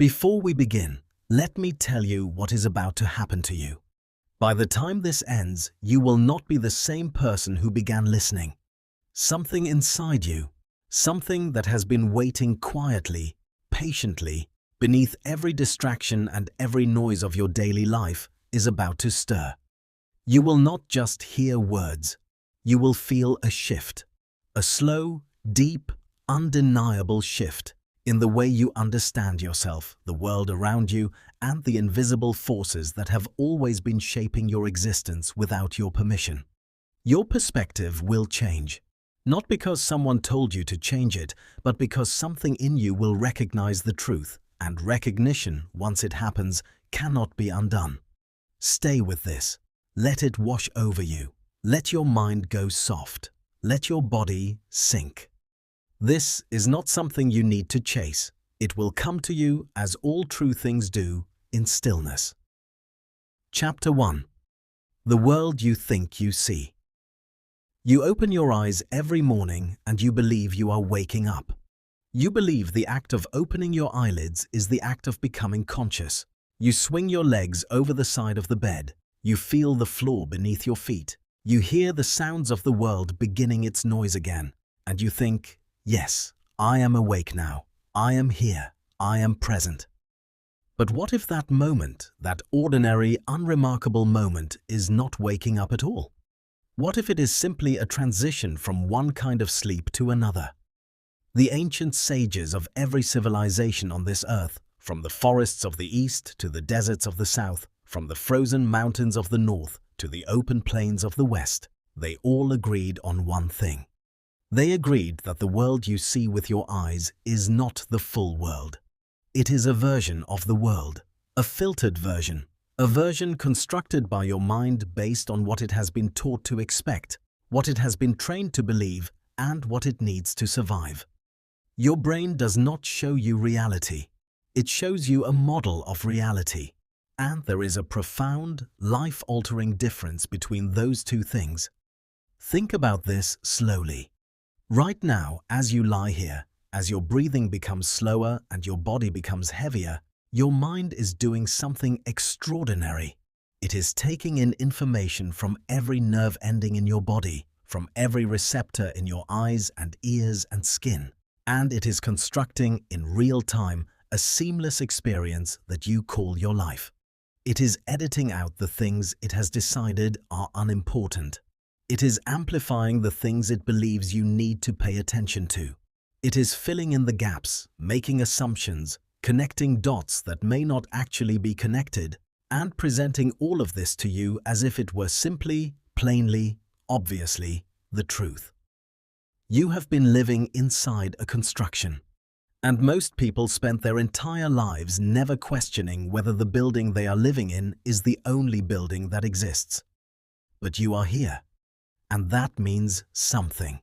Before we begin, let me tell you what is about to happen to you. By the time this ends, you will not be the same person who began listening. Something inside you, something that has been waiting quietly, patiently, beneath every distraction and every noise of your daily life, is about to stir. You will not just hear words. You will feel a shift. A slow, deep, undeniable shift in the way you understand yourself, the world around you, and the invisible forces that have always been shaping your existence without your permission. Your perspective will change, not because someone told you to change it, but because something in you will recognize the truth, and recognition, once it happens, cannot be undone. Stay with this. Let it wash over you. Let your mind go soft. Let your body sink. This is not something you need to chase. It will come to you, as all true things do, in stillness. Chapter 1. The world you think you see. You open your eyes every morning and you believe you are waking up. You believe the act of opening your eyelids is the act of becoming conscious. You swing your legs over the side of the bed. You feel the floor beneath your feet. You hear the sounds of the world beginning its noise again. And you think, yes, I am awake now. I am here. I am present. But what if that moment, that ordinary, unremarkable moment, is not waking up at all? What if it is simply a transition from one kind of sleep to another? The ancient sages of every civilization on this earth, from the forests of the east to the deserts of the south, from the frozen mountains of the north to the open plains of the west, they all agreed on one thing. They agreed that the world you see with your eyes is not the full world. It is a version of the world, a filtered version, a version constructed by your mind based on what it has been taught to expect, what it has been trained to believe, and what it needs to survive. Your brain does not show you reality. It shows you a model of reality. And there is a profound, life-altering difference between those two things. Think about this slowly. Right now, as you lie here, as your breathing becomes slower and your body becomes heavier, your mind is doing something extraordinary. It is taking in information from every nerve ending in your body, from every receptor in your eyes and ears and skin, and it is constructing in real time a seamless experience that you call your life. It is editing out the things it has decided are unimportant. It is amplifying the things it believes you need to pay attention to. It is filling in the gaps, making assumptions, connecting dots that may not actually be connected, and presenting all of this to you as if it were simply, plainly, obviously, the truth. You have been living inside a construction. And most people spent their entire lives never questioning whether the building they are living in is the only building that exists. But you are here, and that means something.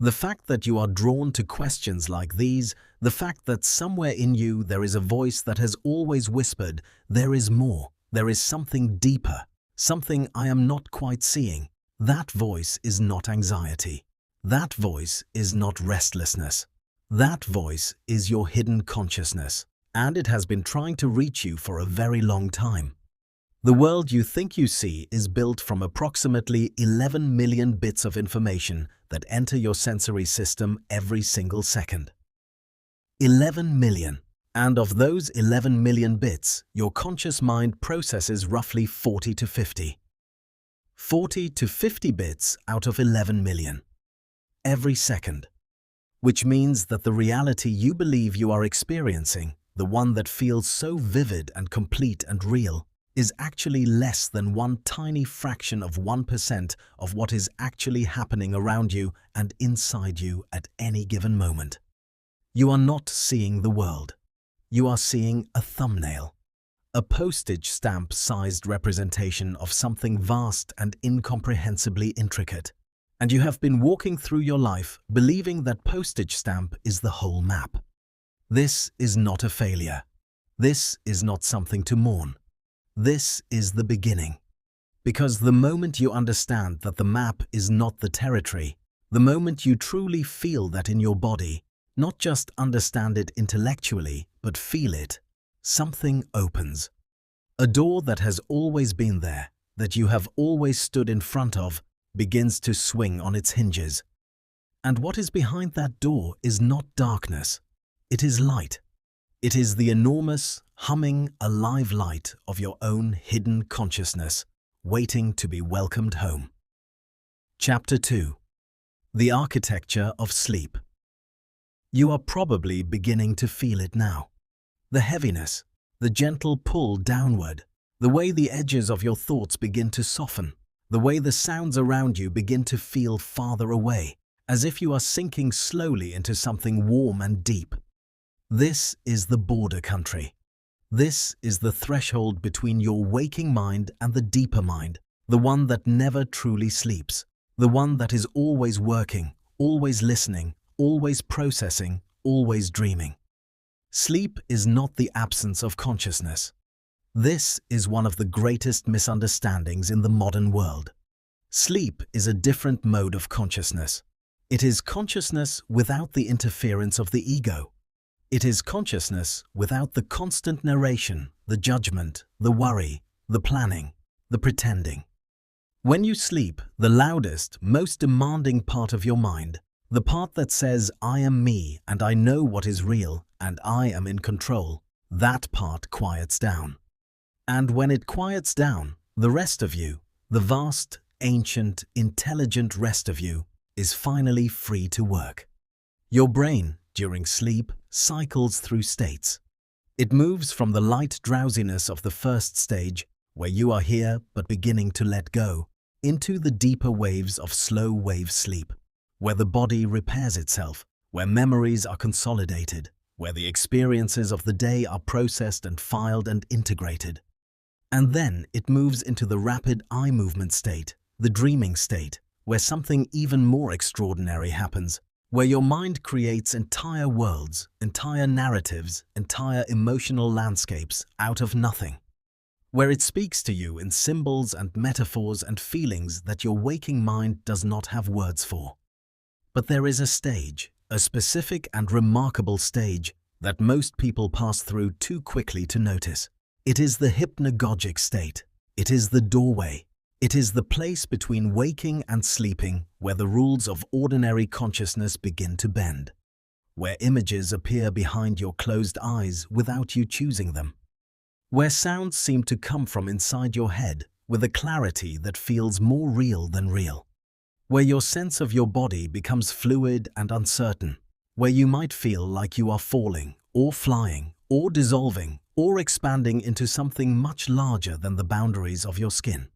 The fact that you are drawn to questions like these, the fact that somewhere in you there is a voice that has always whispered, there is more, there is something deeper, something I am not quite seeing. That voice is not anxiety. That voice is not restlessness. That voice is your hidden consciousness, and it has been trying to reach you for a very long time. The world you think you see is built from approximately 11 million bits of information that enter your sensory system every single second. 11 million. And of those 11 million bits, your conscious mind processes roughly 40 to 50. 40 to 50 bits out of 11 million. Every second. Which means that the reality you believe you are experiencing, the one that feels so vivid and complete and real, is actually less than one tiny fraction of 1% of what is actually happening around you and inside you at any given moment. You are not seeing the world. You are seeing a thumbnail, a postage stamp-sized representation of something vast and incomprehensibly intricate. And you have been walking through your life believing that postage stamp is the whole map. This is not a failure. This is not something to mourn. This is the beginning. Because the moment you understand that the map is not the territory, the moment you truly feel that in your body, not just understand it intellectually, but feel it, something opens. A door that has always been there, that you have always stood in front of, begins to swing on its hinges. And what is behind that door is not darkness. It is light. It is the enormous, humming, alive light of your own hidden consciousness, waiting to be welcomed home. Chapter 2. The Architecture of Sleep. You are probably beginning to feel it now. The heaviness, the gentle pull downward, the way the edges of your thoughts begin to soften, the way the sounds around you begin to feel farther away, as if you are sinking slowly into something warm and deep. This is the border country. This is the threshold between your waking mind and the deeper mind, the one that never truly sleeps, the one that is always working, always listening, always processing, always dreaming. Sleep is not the absence of consciousness. This is one of the greatest misunderstandings in the modern world. Sleep is a different mode of consciousness. It is consciousness without the interference of the ego. It is consciousness without the constant narration, the judgment, the worry, the planning, the pretending. When you sleep, the loudest, most demanding part of your mind, the part that says, "I am me and I know what is real and I am in control," that part quiets down. And when it quiets down, the rest of you, the vast, ancient, intelligent rest of you, is finally free to work. Your brain, during sleep, cycles through states. It moves from the light drowsiness of the first stage, where you are here but beginning to let go, into the deeper waves of slow wave sleep, where the body repairs itself, where memories are consolidated, where the experiences of the day are processed and filed and integrated. And then it moves into the rapid eye movement state, the dreaming state, where something even more extraordinary happens, where your mind creates entire worlds, entire narratives, entire emotional landscapes out of nothing, where it speaks to you in symbols and metaphors and feelings that your waking mind does not have words for. But there is a stage, a specific and remarkable stage, that most people pass through too quickly to notice. It is the hypnagogic state. It is the doorway. It is the place between waking and sleeping where the rules of ordinary consciousness begin to bend, where images appear behind your closed eyes without you choosing them, where sounds seem to come from inside your head with a clarity that feels more real than real, where your sense of your body becomes fluid and uncertain, where you might feel like you are falling or flying or dissolving or expanding into something much larger than the boundaries of your skin.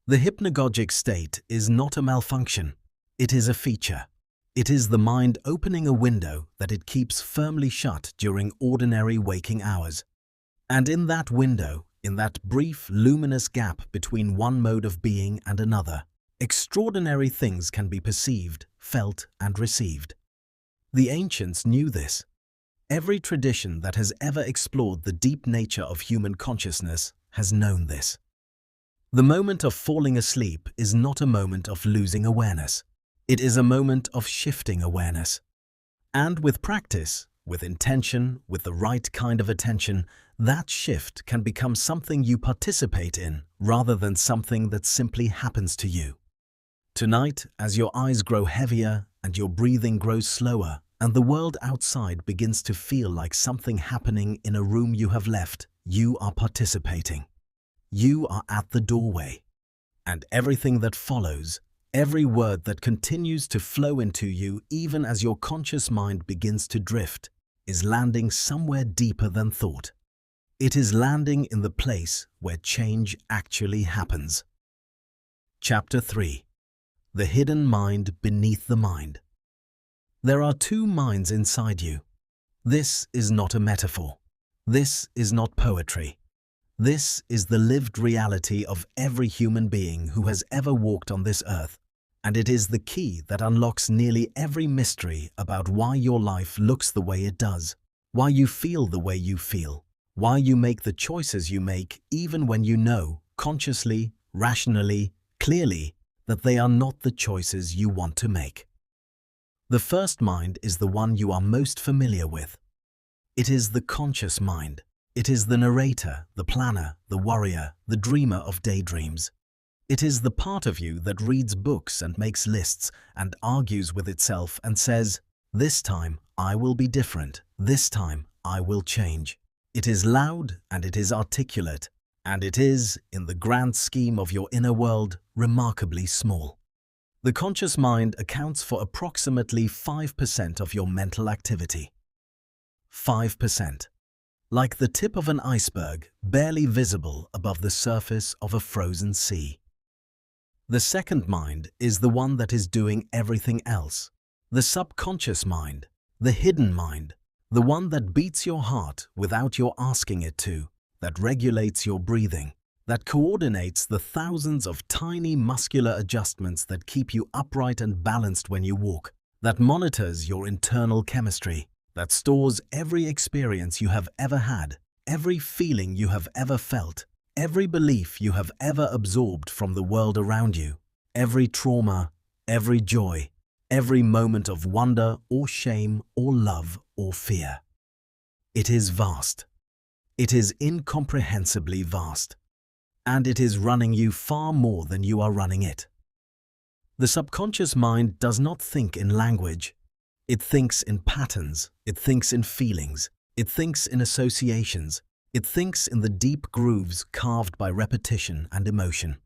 The hypnagogic state is not a malfunction. It is a feature. It is the mind opening a window that it keeps firmly shut during ordinary waking hours. And in that window, in that brief, luminous gap between one mode of being and another, extraordinary things can be perceived, felt, and received. The ancients knew this. Every tradition that has ever explored the deep nature of human consciousness has known this. The moment of falling asleep is not a moment of losing awareness. It is a moment of shifting awareness. And with practice, with intention, with the right kind of attention, that shift can become something you participate in rather than something that simply happens to you. Tonight, as your eyes grow heavier and your breathing grows slower and the world outside begins to feel like something happening in a room you have left, you are participating. You are at the doorway. And everything that follows, every word that continues to flow into you even as your conscious mind begins to drift, is landing somewhere deeper than thought. It is landing in the place where change actually happens. Chapter 3. The Hidden Mind Beneath the Mind. There are two minds inside you. This is not a metaphor. This is not poetry. This is the lived reality of every human being who has ever walked on this earth, and it is the key that unlocks nearly every mystery about why your life looks the way it does, why you feel the way you feel, why you make the choices you make even when you know, consciously, rationally, clearly, that they are not the choices you want to make. The first mind is the one you are most familiar with. It is the conscious mind. It is the narrator, the planner, the warrior, the dreamer of daydreams. It is the part of you that reads books and makes lists and argues with itself and says, "This time I will be different. This time I will change." It is loud and it is articulate, and it is, in the grand scheme of your inner world, remarkably small. The conscious mind accounts for approximately 5% of your mental activity. 5%. Like the tip of an iceberg, barely visible above the surface of a frozen sea. The second mind is the one that is doing everything else. The subconscious mind, the hidden mind, the one that beats your heart without your asking it to, that regulates your breathing, that coordinates the thousands of tiny muscular adjustments that keep you upright and balanced when you walk, that monitors your internal chemistry, that stores every experience you have ever had, every feeling you have ever felt, every belief you have ever absorbed from the world around you, every trauma, every joy, every moment of wonder or shame or love or fear. It is vast. It is incomprehensibly vast. And it is running you far more than you are running it. The subconscious mind does not think in language. It thinks in patterns, it thinks in feelings, it thinks in associations, it thinks in the deep grooves carved by repetition and emotion.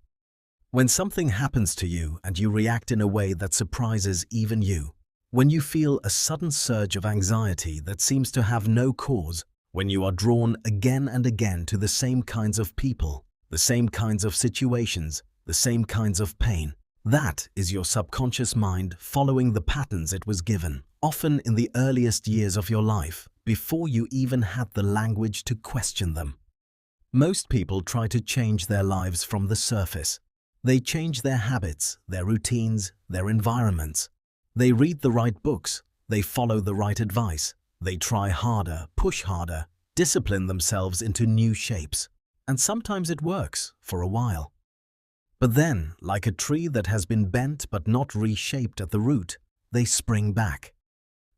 When something happens to you and you react in a way that surprises even you, when you feel a sudden surge of anxiety that seems to have no cause, when you are drawn again and again to the same kinds of people, the same kinds of situations, the same kinds of pain, that is your subconscious mind following the patterns it was given, often in the earliest years of your life, before you even had the language to question them. Most people try to change their lives from the surface. They change their habits, their routines, their environments. They read the right books, they follow the right advice, they try harder, push harder, discipline themselves into new shapes. And sometimes it works, for a while. But then, like a tree that has been bent but not reshaped at the root, they spring back.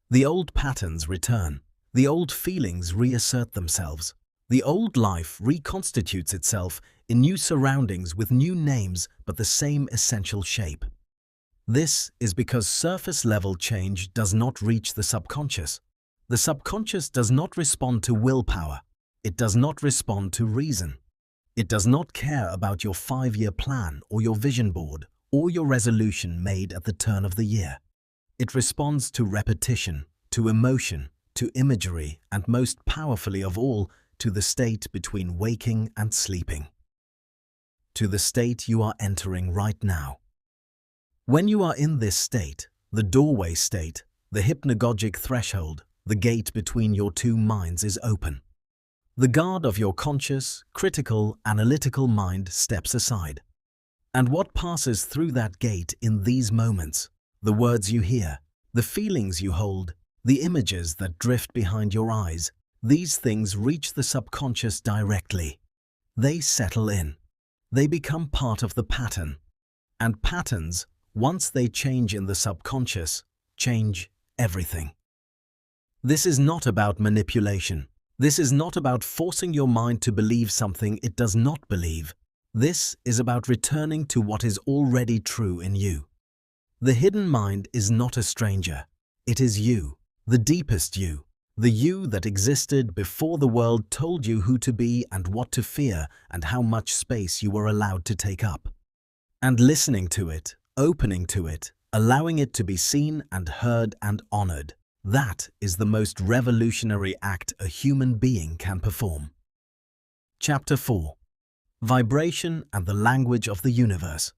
The old patterns return. The old feelings reassert themselves. The old life reconstitutes itself in new surroundings with new names but the same essential shape. This is because surface-level change does not reach the subconscious. The subconscious does not respond to willpower. It does not respond to reason. It does not care about your 5-year plan or your vision board or your resolution made at the turn of the year. It responds to repetition, to emotion, to imagery, and most powerfully of all, to the state between waking and sleeping. To the state you are entering right now. When you are in this state, the doorway state, the hypnagogic threshold, the gate between your two minds is open. The guard of your conscious, critical, analytical mind steps aside. And what passes through that gate in these moments, the words you hear, the feelings you hold, the images that drift behind your eyes, these things reach the subconscious directly. They settle in. They become part of the pattern. And patterns, once they change in the subconscious, change everything. This is not about manipulation. This is not about forcing your mind to believe something it does not believe. This is about returning to what is already true in you. The hidden mind is not a stranger. It is you, the deepest you, the you that existed before the world told you who to be and what to fear and how much space you were allowed to take up. And listening to it, opening to it, allowing it to be seen and heard and honored, that is the most revolutionary act a human being can perform. Chapter 4. Vibration and the Language of the Universe.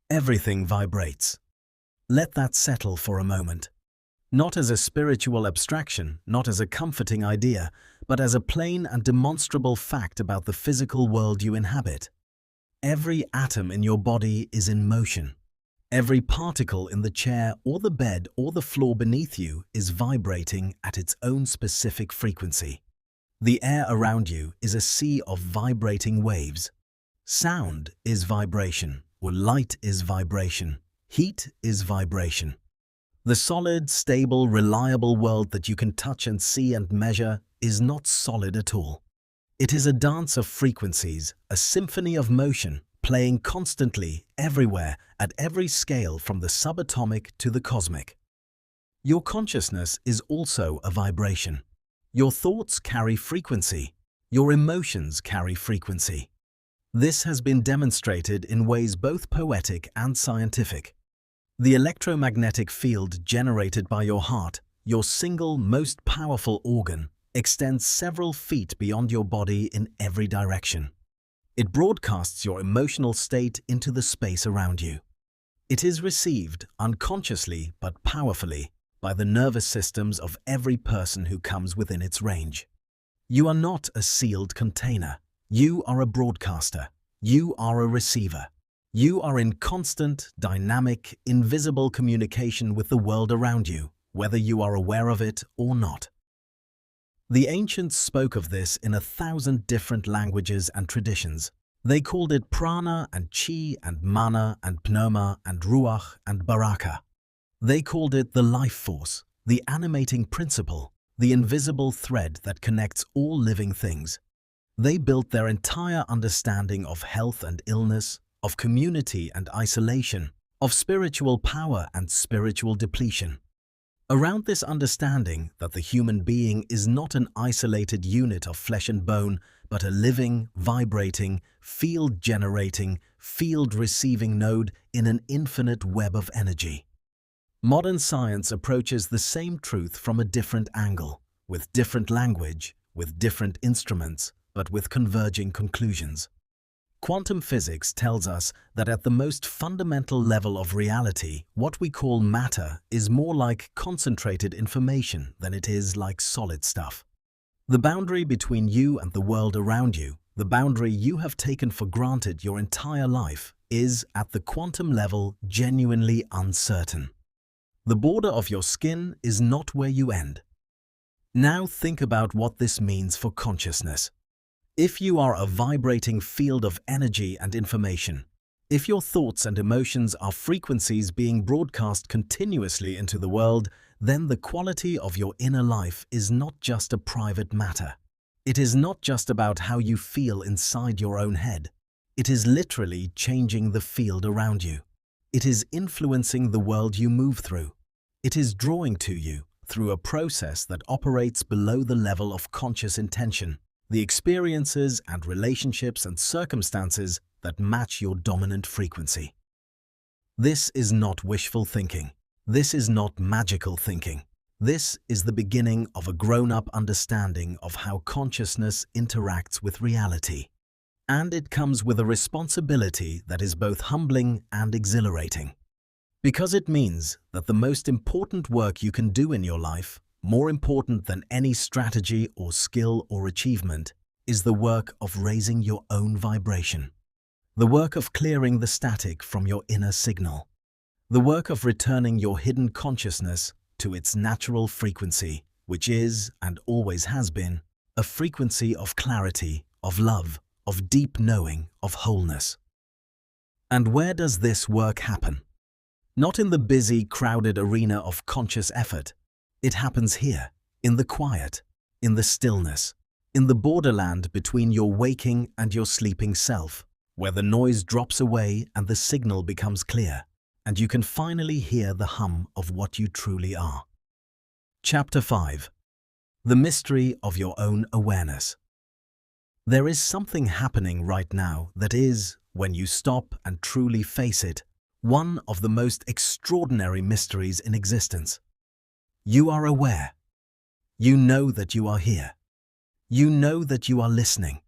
Everything vibrates. Let that settle for a moment. Not as a spiritual abstraction, not as a comforting idea, but as a plain and demonstrable fact about the physical world you inhabit. Every atom in your body is in motion. Every particle in the chair or the bed or the floor beneath you is vibrating at its own specific frequency. The air around you is a sea of vibrating waves. Sound is vibration, or light is vibration. Heat is vibration. The solid, stable, reliable world that you can touch and see and measure is not solid at all. It is a dance of frequencies, a symphony of motion, playing constantly, everywhere, at every scale from the subatomic to the cosmic. Your consciousness is also a vibration. Your thoughts carry frequency. Your emotions carry frequency. This has been demonstrated in ways both poetic and scientific. The electromagnetic field generated by your heart, your single most powerful organ, extends several feet beyond your body in every direction. It broadcasts your emotional state into the space around you. It is received, unconsciously but powerfully, by the nervous systems of every person who comes within its range. You are not a sealed container. You are a broadcaster. You are a receiver. You are in constant, dynamic, invisible communication with the world around you, whether you are aware of it or not. The ancients spoke of this in 1,000 different languages and traditions. They called it prana and chi and mana and pneuma and ruach and baraka. They called it the life force, the animating principle, the invisible thread that connects all living things. They built their entire understanding of health and illness, of community and isolation, of spiritual power and spiritual depletion. Around this understanding that the human being is not an isolated unit of flesh and bone, but a living, vibrating, field-generating, field-receiving node in an infinite web of energy. Modern science approaches the same truth from a different angle, with different language, with different instruments, but with converging conclusions. Quantum physics tells us that at the most fundamental level of reality, what we call matter is more like concentrated information than it is like solid stuff. The boundary between you and the world around you, the boundary you have taken for granted your entire life, is, at the quantum level, genuinely uncertain. The border of your skin is not where you end. Now think about what this means for consciousness. If you are a vibrating field of energy and information, if your thoughts and emotions are frequencies being broadcast continuously into the world, then the quality of your inner life is not just a private matter. It is not just about how you feel inside your own head. It is literally changing the field around you. It is influencing the world you move through. It is drawing to you, through a process that operates below the level of conscious intention, the experiences and relationships and circumstances that match your dominant frequency. This is not wishful thinking. This is not magical thinking. This is the beginning of a grown-up understanding of how consciousness interacts with reality. And it comes with a responsibility that is both humbling and exhilarating. Because it means that the most important work you can do in your life, more important than any strategy or skill or achievement, is the work of raising your own vibration. The work of clearing the static from your inner signal. The work of returning your hidden consciousness to its natural frequency, which is, and always has been, a frequency of clarity, of love, of deep knowing, of wholeness. And where does this work happen? Not in the busy, crowded arena of conscious effort. It happens here, in the quiet, in the stillness, in the borderland between your waking and your sleeping self, where the noise drops away and the signal becomes clear, and you can finally hear the hum of what you truly are. Chapter 5. The Mystery of Your Own Awareness. There is something happening right now that is, when you stop and truly face it, one of the most extraordinary mysteries in existence. You are aware. You know that you are here. You know that you are listening.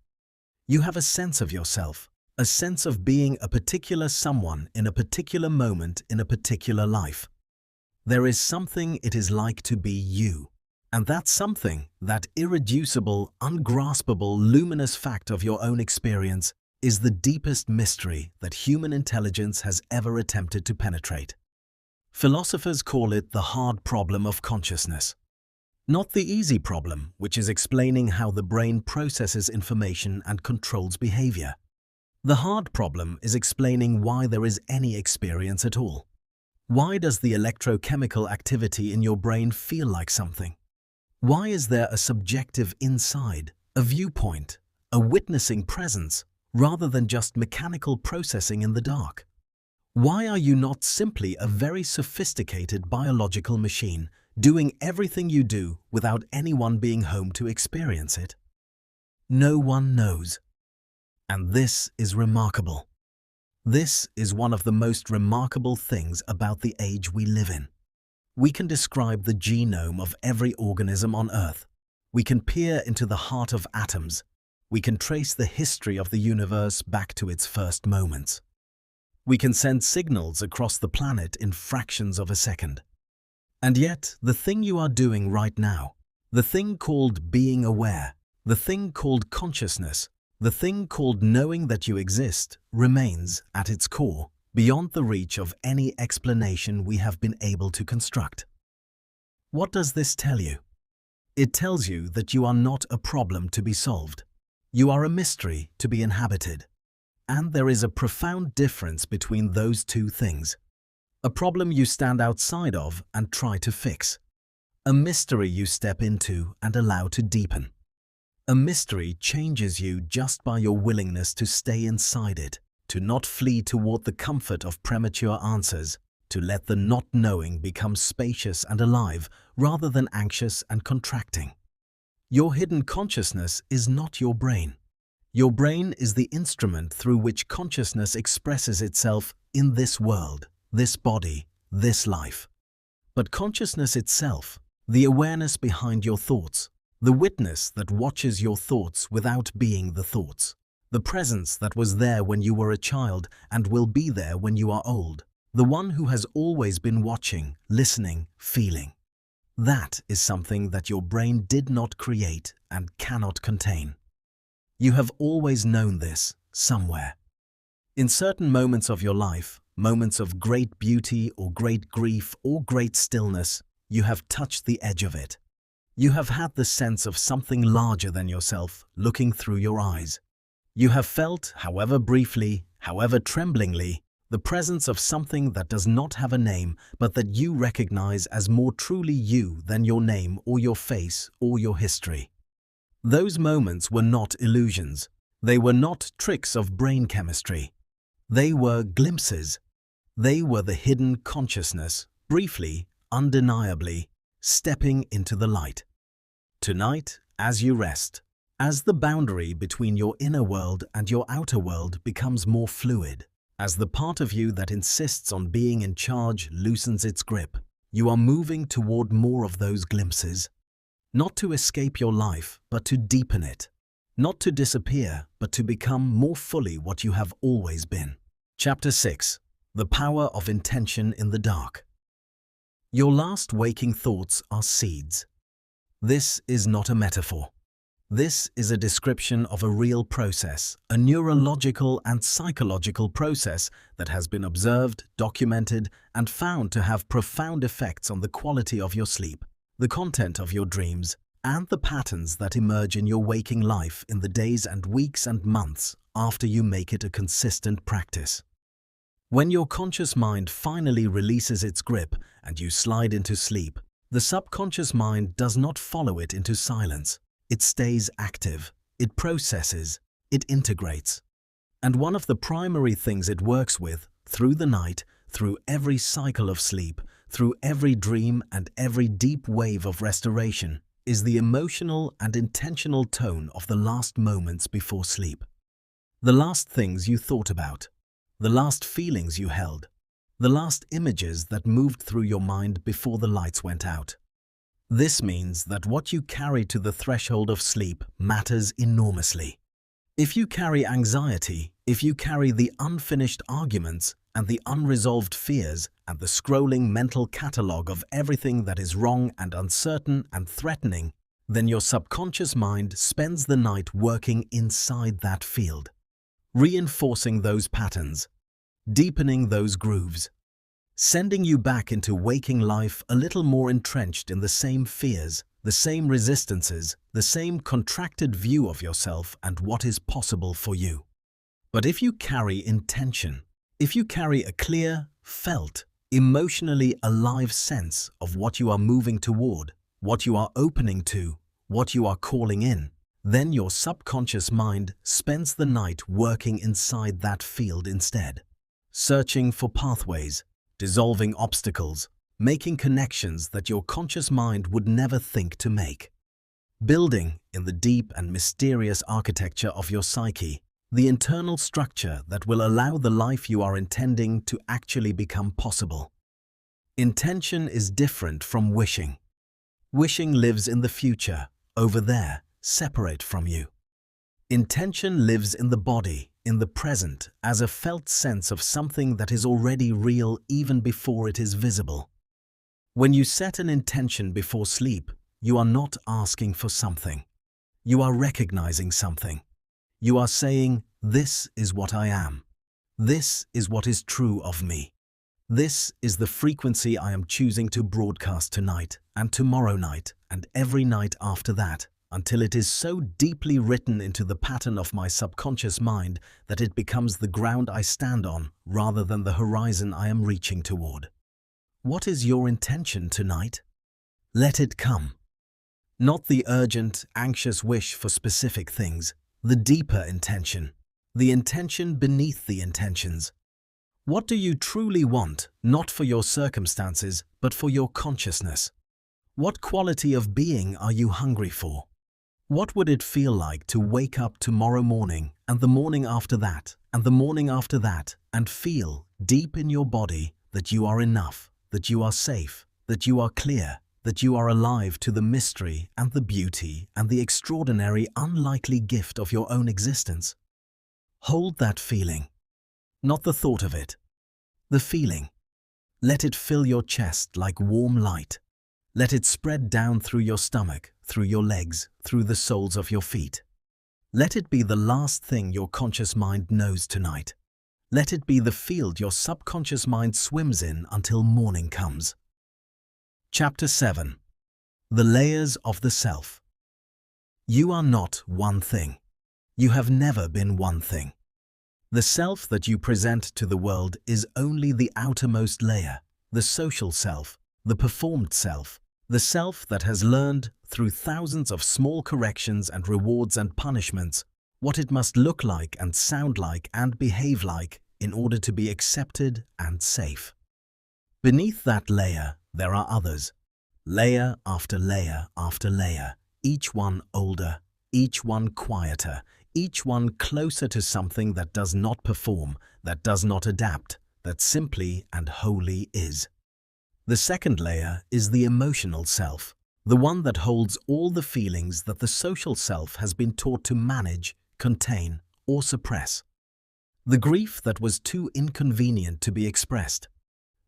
You have a sense of yourself, a sense of being a particular someone in a particular moment in a particular life. There is something it is like to be you. And that something, that irreducible, ungraspable, luminous fact of your own experience, is the deepest mystery that human intelligence has ever attempted to penetrate. Philosophers call it the hard problem of consciousness. Not the easy problem, which is explaining how the brain processes information and controls behavior. The hard problem is explaining why there is any experience at all. Why does the electrochemical activity in your brain feel like something? Why is there a subjective inside, a viewpoint, a witnessing presence, rather than just mechanical processing in the dark? Why are you not simply a very sophisticated biological machine, doing everything you do without anyone being home to experience it? No one knows. And this is remarkable. This is one of the most remarkable things about the age we live in. We can describe the genome of every organism on Earth. We can peer into the heart of atoms. We can trace the history of the universe back to its first moments. We can send signals across the planet in fractions of a second. And yet, the thing you are doing right now, the thing called being aware, the thing called consciousness, the thing called knowing that you exist, remains, at its core, beyond the reach of any explanation we have been able to construct. What does this tell you? It tells you that you are not a problem to be solved. You are a mystery to be inhabited. And there is a profound difference between those two things. A problem you stand outside of and try to fix. A mystery you step into and allow to deepen. A mystery changes you just by your willingness to stay inside it, to not flee toward the comfort of premature answers, to let the not knowing become spacious and alive rather than anxious and contracting. Your hidden consciousness is not your brain. Your brain is the instrument through which consciousness expresses itself in this world, this body, this life. But consciousness itself, the awareness behind your thoughts, the witness that watches your thoughts without being the thoughts, the presence that was there when you were a child and will be there when you are old, the one who has always been watching, listening, feeling. That is something that your brain did not create and cannot contain. You have always known this, somewhere. In certain moments of your life, moments of great beauty or great grief or great stillness, you have touched the edge of it. You have had the sense of something larger than yourself looking through your eyes. You have felt, however briefly, however tremblingly, the presence of something that does not have a name but that you recognize as more truly you than your name or your face or your history. Those moments were not illusions. They were not tricks of brain chemistry. They were glimpses. They were the hidden consciousness, briefly, undeniably, stepping into the light. Tonight, as you rest, as the boundary between your inner world and your outer world becomes more fluid, as the part of you that insists on being in charge loosens its grip, you are moving toward more of those glimpses. Not to escape your life, but to deepen it. Not to disappear, but to become more fully what you have always been. Chapter 6. The Power of Intention in the Dark. Your last waking thoughts are seeds. This is not a metaphor. This is a description of a real process, a neurological and psychological process that has been observed, documented, and found to have profound effects on the quality of your sleep, the content of your dreams, and the patterns that emerge in your waking life in the days and weeks and months after you make it a consistent practice. When your conscious mind finally releases its grip and you slide into sleep, the subconscious mind does not follow it into silence. It stays active, it processes, it integrates. And one of the primary things it works with, through the night, through every cycle of sleep, through every dream and every deep wave of restoration, is the emotional and intentional tone of the last moments before sleep. The last things you thought about, the last feelings you held, the last images that moved through your mind before the lights went out. This means that what you carry to the threshold of sleep matters enormously. If you carry anxiety, if you carry the unfinished arguments and the unresolved fears and the scrolling mental catalogue of everything that is wrong and uncertain and threatening, then your subconscious mind spends the night working inside that field, reinforcing those patterns, deepening those grooves, sending you back into waking life a little more entrenched in the same fears, the same resistances, the same contracted view of yourself and what is possible for you. But if you carry intention, if you carry a clear, felt, emotionally alive sense of what you are moving toward, what you are opening to, what you are calling in, Then your subconscious mind spends the night working inside that field instead, searching for pathways, dissolving obstacles, making connections that your conscious mind would never think to make. Building, in the deep and mysterious architecture of your psyche, the internal structure that will allow the life you are intending to actually become possible. Intention is different from wishing. Wishing lives in the future, over there, separate from you. Intention lives in the body, in the present, as a felt sense of something that is already real even before it is visible. When you set an intention before sleep, you are not asking for something. You are recognizing something. You are saying, "This is what I am. This is what is true of me. This is the frequency I am choosing to broadcast tonight and tomorrow night and every night after that, until it is so deeply written into the pattern of my subconscious mind that it becomes the ground I stand on rather than the horizon I am reaching toward." What is your intention tonight? Let it come. Not the urgent, anxious wish for specific things, the deeper intention, the intention beneath the intentions. What do you truly want, not for your circumstances, but for your consciousness? What quality of being are you hungry for? What would it feel like to wake up tomorrow morning and the morning after that and the morning after that and feel deep in your body that you are enough, that you are safe, that you are clear, that you are alive to the mystery and the beauty and the extraordinary, unlikely gift of your own existence? Hold that feeling. Not the thought of it. The feeling. Let it fill your chest like warm light. Let it spread down through your stomach, through your legs, through the soles of your feet. Let it be the last thing your conscious mind knows tonight. Let it be the field your subconscious mind swims in until morning comes. Chapter 7. The Layers of the Self. You are not one thing. You have never been one thing. The self that you present to the world is only the outermost layer, the social self, the performed self, the self that has learned, through thousands of small corrections and rewards and punishments, what it must look like and sound like and behave like in order to be accepted and safe. Beneath that layer, there are others, layer after layer after layer, each one older, each one quieter, each one closer to something that does not perform, that does not adapt, that simply and wholly is. The second layer is the emotional self, the one that holds all the feelings that the social self has been taught to manage, contain, or suppress. The grief that was too inconvenient to be expressed,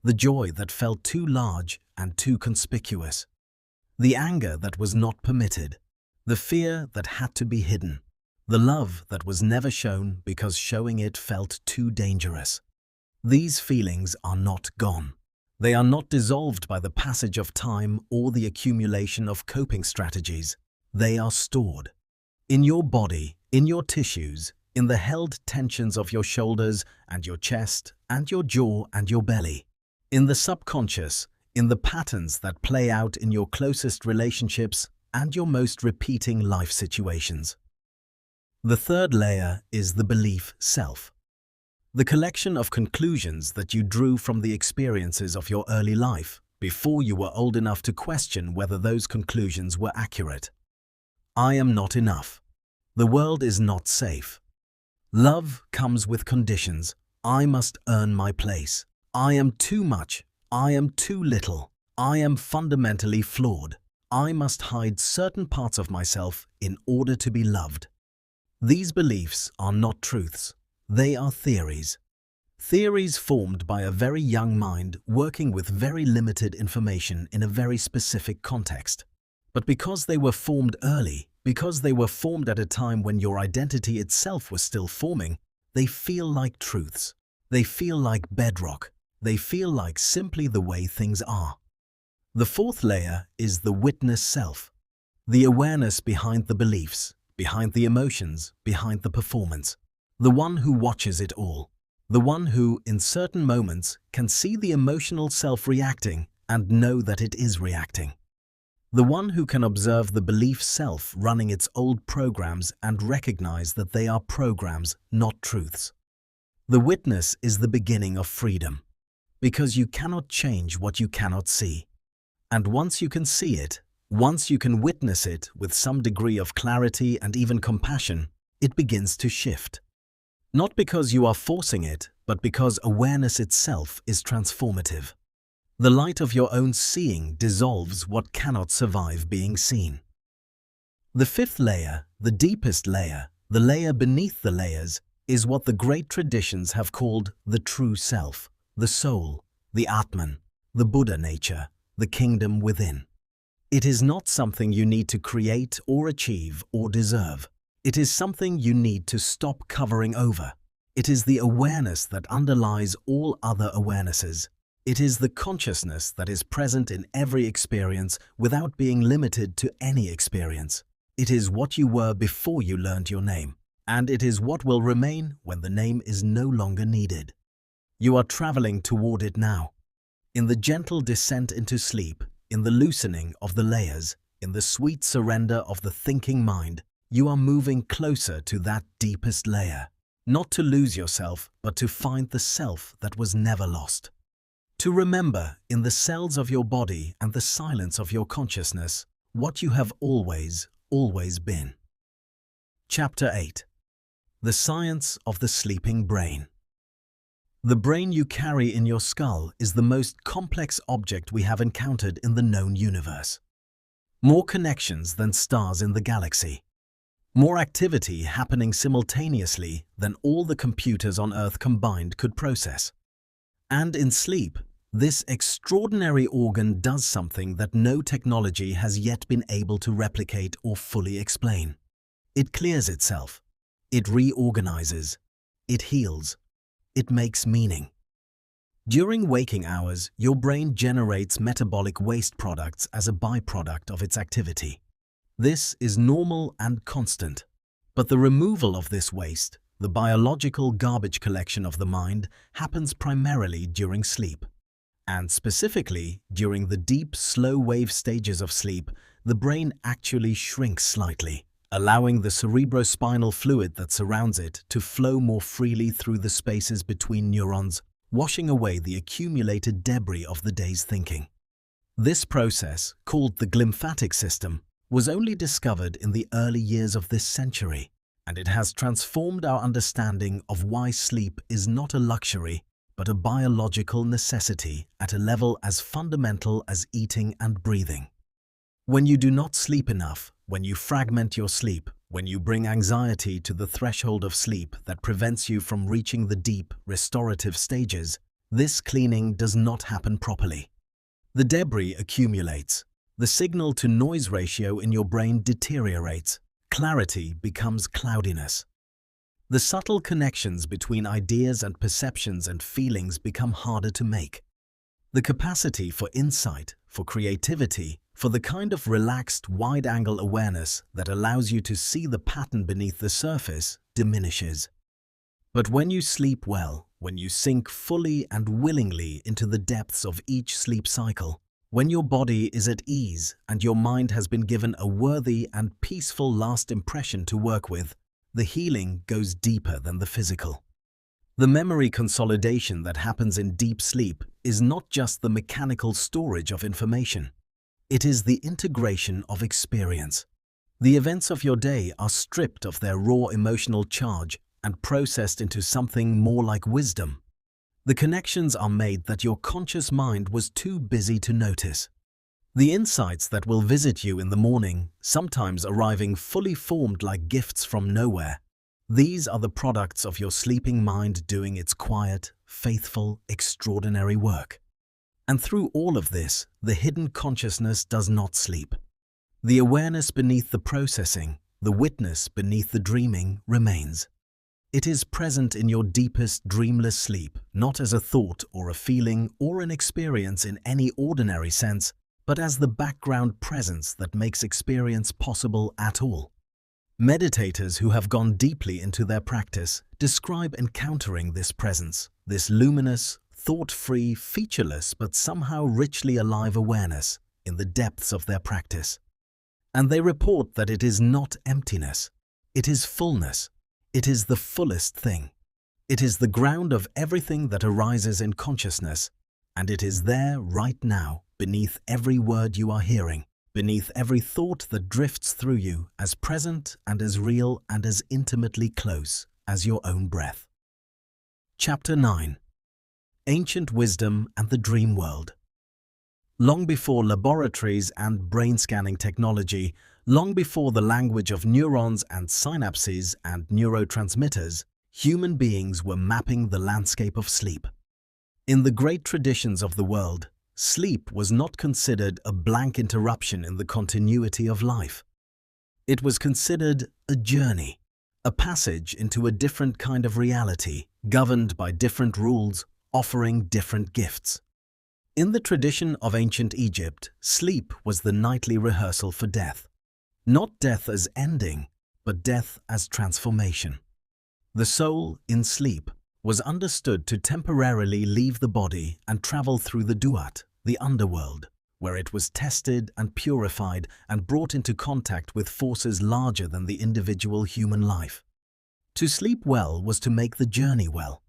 the joy that felt too large and too conspicuous, the anger that was not permitted, the fear that had to be hidden, the love that was never shown because showing it felt too dangerous. These feelings are not gone. They are not dissolved by the passage of time or the accumulation of coping strategies. They are stored. In your body, in your tissues, in the held tensions of your shoulders and your chest and your jaw and your belly. In the subconscious, in the patterns that play out in your closest relationships and your most repeating life situations. The third layer is the belief self. The collection of conclusions that you drew from the experiences of your early life before you were old enough to question whether those conclusions were accurate. I am not enough. The world is not safe. Love comes with conditions. I must earn my place. I am too much. I am too little. I am fundamentally flawed. I must hide certain parts of myself in order to be loved. These beliefs are not truths. They are theories. Theories formed by a very young mind working with very limited information in a very specific context. But because they were formed early, because they were formed at a time when your identity itself was still forming, they feel like truths. They feel like bedrock. They feel like simply the way things are. The fourth layer is the witness self, the awareness behind the beliefs, behind the emotions, behind the performance, the one who watches it all, the one who, in certain moments, can see the emotional self reacting and know that it is reacting. The one who can observe the belief self running its old programs and recognize that they are programs, not truths. The witness is the beginning of freedom, because you cannot change what you cannot see. And once you can see it, once you can witness it with some degree of clarity and even compassion, it begins to shift. Not because you are forcing it, but because awareness itself is transformative. The light of your own seeing dissolves what cannot survive being seen. The fifth layer, the deepest layer, the layer beneath the layers, is what the great traditions have called the true self, the soul, the Atman, the Buddha nature, the kingdom within. It is not something you need to create or achieve or deserve. It is something you need to stop covering over. It is the awareness that underlies all other awarenesses. It is the consciousness that is present in every experience without being limited to any experience. It is what you were before you learned your name, and it is what will remain when the name is no longer needed. You are traveling toward it now. In the gentle descent into sleep, in the loosening of the layers, in the sweet surrender of the thinking mind, you are moving closer to that deepest layer. Not to lose yourself, but to find the self that was never lost. To remember, in the cells of your body and the silence of your consciousness, what you have always been. Chapter 8. The Science of the Sleeping Brain. The brain you carry in your skull is the most complex object we have encountered in the known universe. More connections than stars in the galaxy. More activity happening simultaneously than all the computers on Earth combined could process. And in sleep, this extraordinary organ does something that no technology has yet been able to replicate or fully explain. It clears itself. It reorganizes. It heals. It makes meaning. During waking hours, your brain generates metabolic waste products as a byproduct of its activity. This is normal and constant. But the removal of this waste, the biological garbage collection of the mind, happens primarily during sleep. And specifically, during the deep, slow-wave stages of sleep, the brain actually shrinks slightly, allowing the cerebrospinal fluid that surrounds it to flow more freely through the spaces between neurons, washing away the accumulated debris of the day's thinking. This process, called the glymphatic system, was only discovered in the early years of this century, and it has transformed our understanding of why sleep is not a luxury, but a biological necessity at a level as fundamental as eating and breathing. When you do not sleep enough, when you fragment your sleep, when you bring anxiety to the threshold of sleep that prevents you from reaching the deep, restorative stages, this cleaning does not happen properly. The debris accumulates. The signal-to-noise ratio in your brain deteriorates. Clarity becomes cloudiness. The subtle connections between ideas and perceptions and feelings become harder to make. The capacity for insight, for creativity, for the kind of relaxed, wide-angle awareness that allows you to see the pattern beneath the surface diminishes. But when you sleep well, when you sink fully and willingly into the depths of each sleep cycle, when your body is at ease and your mind has been given a worthy and peaceful last impression to work with, the healing goes deeper than the physical. The memory consolidation that happens in deep sleep is not just the mechanical storage of information. It is the integration of experience. The events of your day are stripped of their raw emotional charge and processed into something more like wisdom. The connections are made that your conscious mind was too busy to notice. The insights that will visit you in the morning, sometimes arriving fully formed like gifts from nowhere, these are the products of your sleeping mind doing its quiet, faithful, extraordinary work. And through all of this, the hidden consciousness does not sleep. The awareness beneath the processing, the witness beneath the dreaming, remains. It is present in your deepest dreamless sleep, not as a thought or a feeling or an experience in any ordinary sense, but as the background presence that makes experience possible at all. Meditators who have gone deeply into their practice describe encountering this presence, this luminous, thought-free, featureless but somehow richly alive awareness, in the depths of their practice. And they report that it is not emptiness, it is fullness, it is the fullest thing. It is the ground of everything that arises in consciousness, and it is there right now, beneath every word you are hearing, beneath every thought that drifts through you, as present and as real and as intimately close as your own breath. Chapter 9. Ancient Wisdom and the Dream World. Long before laboratories and brain scanning technology, long before the language of neurons and synapses and neurotransmitters, human beings were mapping the landscape of sleep. In the great traditions of the world, sleep was not considered a blank interruption in the continuity of life. It was considered a journey, a passage into a different kind of reality, governed by different rules, offering different gifts. In the tradition of ancient Egypt, sleep was the nightly rehearsal for death. Not death as ending, but death as transformation. The soul, in sleep, was understood to temporarily leave the body and travel through the duat, the underworld, where it was tested and purified and brought into contact with forces larger than the individual human life. To sleep well was to make the journey well.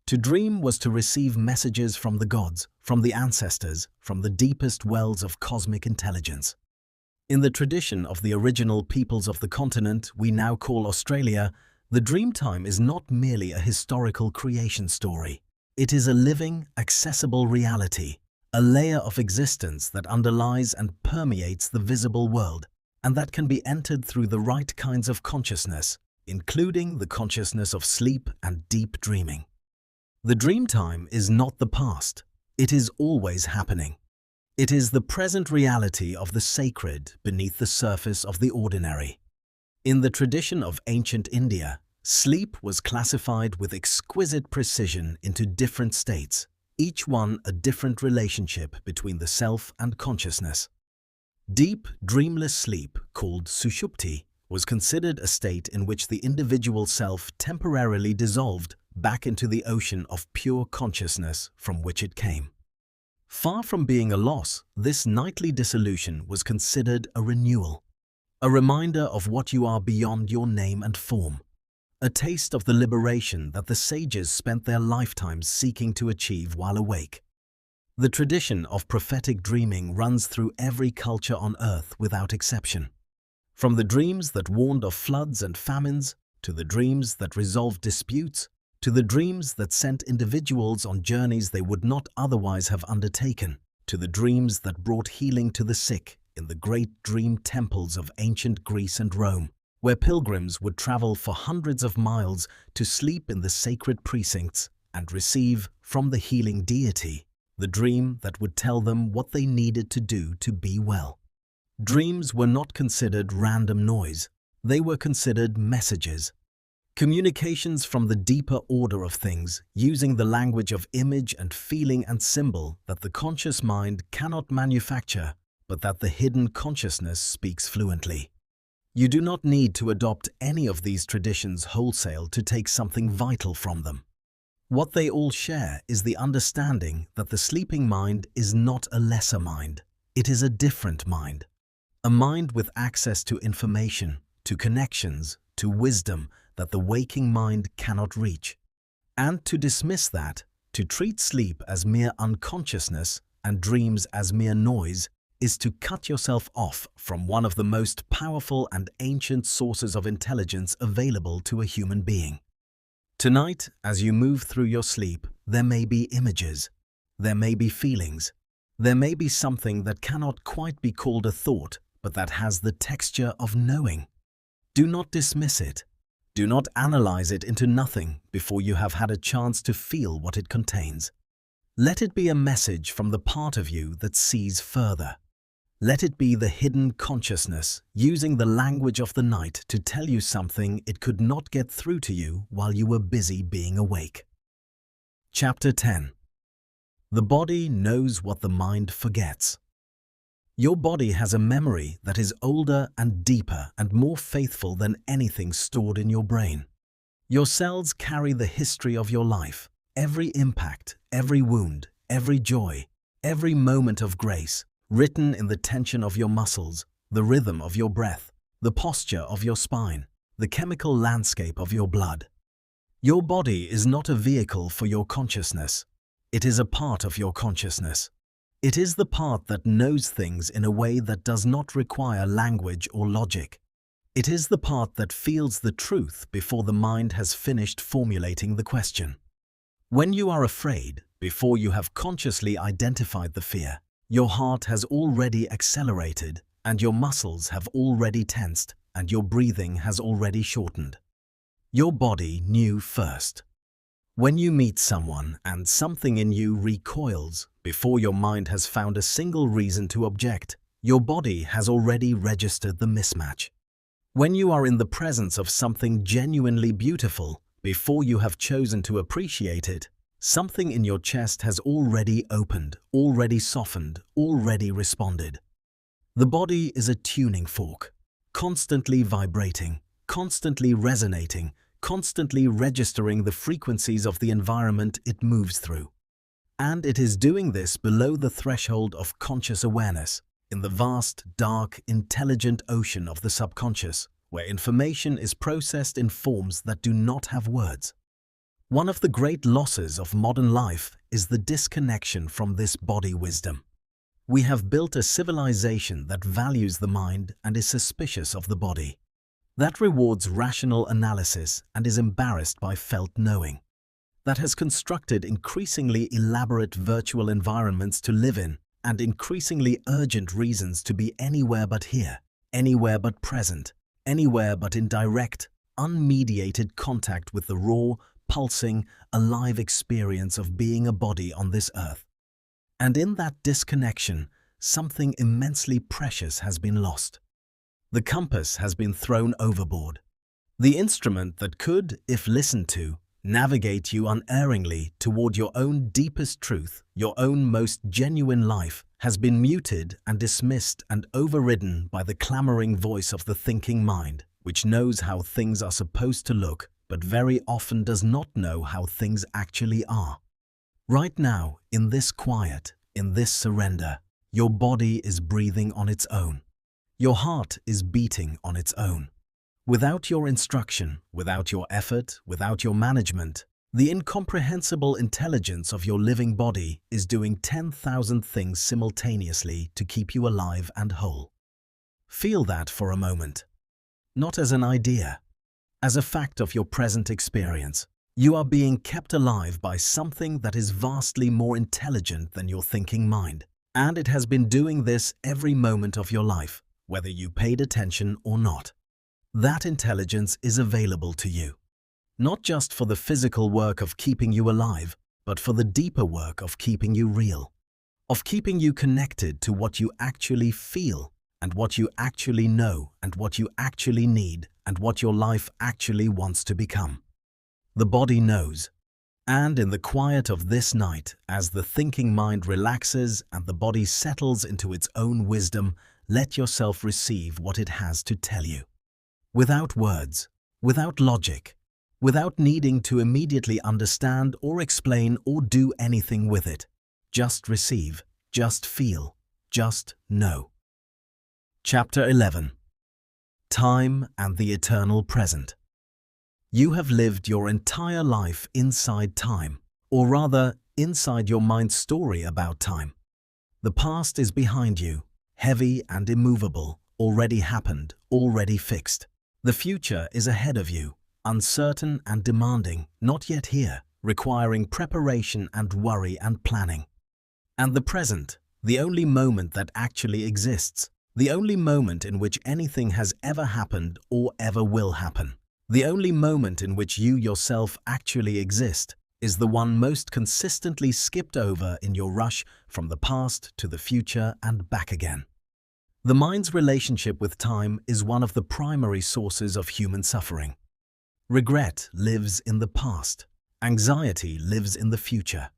To dream was to receive messages from the gods, from the ancestors, from the deepest wells of cosmic intelligence. In the tradition of the original peoples of the continent we now call Australia, the dream time is not merely a historical creation story. It is a living, accessible reality, a layer of existence that underlies and permeates the visible world, and that can be entered through the right kinds of consciousness, including the consciousness of sleep and deep dreaming. The dream time is not the past. It is always happening. It is the present reality of the sacred beneath the surface of the ordinary. In the tradition of ancient India, sleep was classified with exquisite precision into different states, each one a different relationship between the self and consciousness. Deep, dreamless sleep, called sushupti, was considered a state in which the individual self temporarily dissolved back into the ocean of pure consciousness from which it came. Far from being a loss, this nightly dissolution was considered a renewal, a reminder of what you are beyond your name and form, a taste of the liberation that the sages spent their lifetimes seeking to achieve while awake. The tradition of prophetic dreaming runs through every culture on earth without exception. From the dreams that warned of floods and famines, to the dreams that resolved disputes, to the dreams that sent individuals on journeys they would not otherwise have undertaken, to the dreams that brought healing to the sick in the great dream temples of ancient Greece and Rome, where pilgrims would travel for hundreds of miles to sleep in the sacred precincts and receive, from the healing deity, the dream that would tell them what they needed to do to be well. Dreams were not considered random noise. They were considered messages. Communications from the deeper order of things, using the language of image and feeling and symbol that the conscious mind cannot manufacture, but that the hidden consciousness speaks fluently. You do not need to adopt any of these traditions wholesale to take something vital from them. What they all share is the understanding that the sleeping mind is not a lesser mind. It is a different mind. A mind with access to information, to connections, to wisdom that the waking mind cannot reach. And to dismiss that, to treat sleep as mere unconsciousness and dreams as mere noise, is to cut yourself off from one of the most powerful and ancient sources of intelligence available to a human being. Tonight, as you move through your sleep, there may be images, there may be feelings, there may be something that cannot quite be called a thought, but that has the texture of knowing. Do not dismiss it. Do not analyze it into nothing before you have had a chance to feel what it contains. Let it be a message from the part of you that sees further. Let it be the hidden consciousness using the language of the night to tell you something it could not get through to you while you were busy being awake. Chapter 10. The body knows what the mind forgets. Your body has a memory that is older and deeper and more faithful than anything stored in your brain. Your cells carry the history of your life, every impact, every wound, every joy, every moment of grace, written in the tension of your muscles, the rhythm of your breath, the posture of your spine, the chemical landscape of your blood. Your body is not a vehicle for your consciousness. It is a part of your consciousness. It is the part that knows things in a way that does not require language or logic. It is the part that feels the truth before the mind has finished formulating the question. When you are afraid, before you have consciously identified the fear, your heart has already accelerated, and your muscles have already tensed, and your breathing has already shortened. Your body knew first. When you meet someone and something in you recoils, before your mind has found a single reason to object, your body has already registered the mismatch. When you are in the presence of something genuinely beautiful, before you have chosen to appreciate it, something in your chest has already opened, already softened, already responded. The body is a tuning fork, constantly vibrating, constantly resonating, constantly registering the frequencies of the environment it moves through. And it is doing this below the threshold of conscious awareness, in the vast, dark, intelligent ocean of the subconscious, where information is processed in forms that do not have words. One of the great losses of modern life is the disconnection from this body wisdom. We have built a civilization that values the mind and is suspicious of the body, that rewards rational analysis and is embarrassed by felt knowing, that has constructed increasingly elaborate virtual environments to live in and increasingly urgent reasons to be anywhere but here, anywhere but present, anywhere but in direct, unmediated contact with the raw, pulsing, alive experience of being a body on this earth. And in that disconnection, something immensely precious has been lost. The compass has been thrown overboard. The instrument that could, if listened to, navigate you unerringly toward your own deepest truth, your own most genuine life, has been muted and dismissed and overridden by the clamoring voice of the thinking mind, which knows how things are supposed to look, but very often does not know how things actually are. Right now, in this quiet, in this surrender, your body is breathing on its own. Your heart is beating on its own. Without your instruction, without your effort, without your management, the incomprehensible intelligence of your living body is doing 10,000 things simultaneously to keep you alive and whole. Feel that for a moment. Not as an idea, as a fact of your present experience. You are being kept alive by something that is vastly more intelligent than your thinking mind, and it has been doing this every moment of your life, whether you paid attention or not. That intelligence is available to you, not just for the physical work of keeping you alive, but for the deeper work of keeping you real, of keeping you connected to what you actually feel, and what you actually know, and what you actually need, and what your life actually wants to become. The body knows, and in the quiet of this night, as the thinking mind relaxes and the body settles into its own wisdom, let yourself receive what it has to tell you. Without words, without logic, without needing to immediately understand or explain or do anything with it. Just receive, just feel, just know. Chapter 11. Time and the Eternal Present. You have lived your entire life inside time, or rather, inside your mind's story about time. The past is behind you, heavy and immovable, already happened, already fixed. The future is ahead of you, uncertain and demanding, not yet here, requiring preparation and worry and planning. And the present, the only moment that actually exists, the only moment in which anything has ever happened or ever will happen, the only moment in which you yourself actually exist, is the one most consistently skipped over in your rush from the past to the future and back again. The mind's relationship with time is one of the primary sources of human suffering. Regret lives in the past, anxiety lives in the future.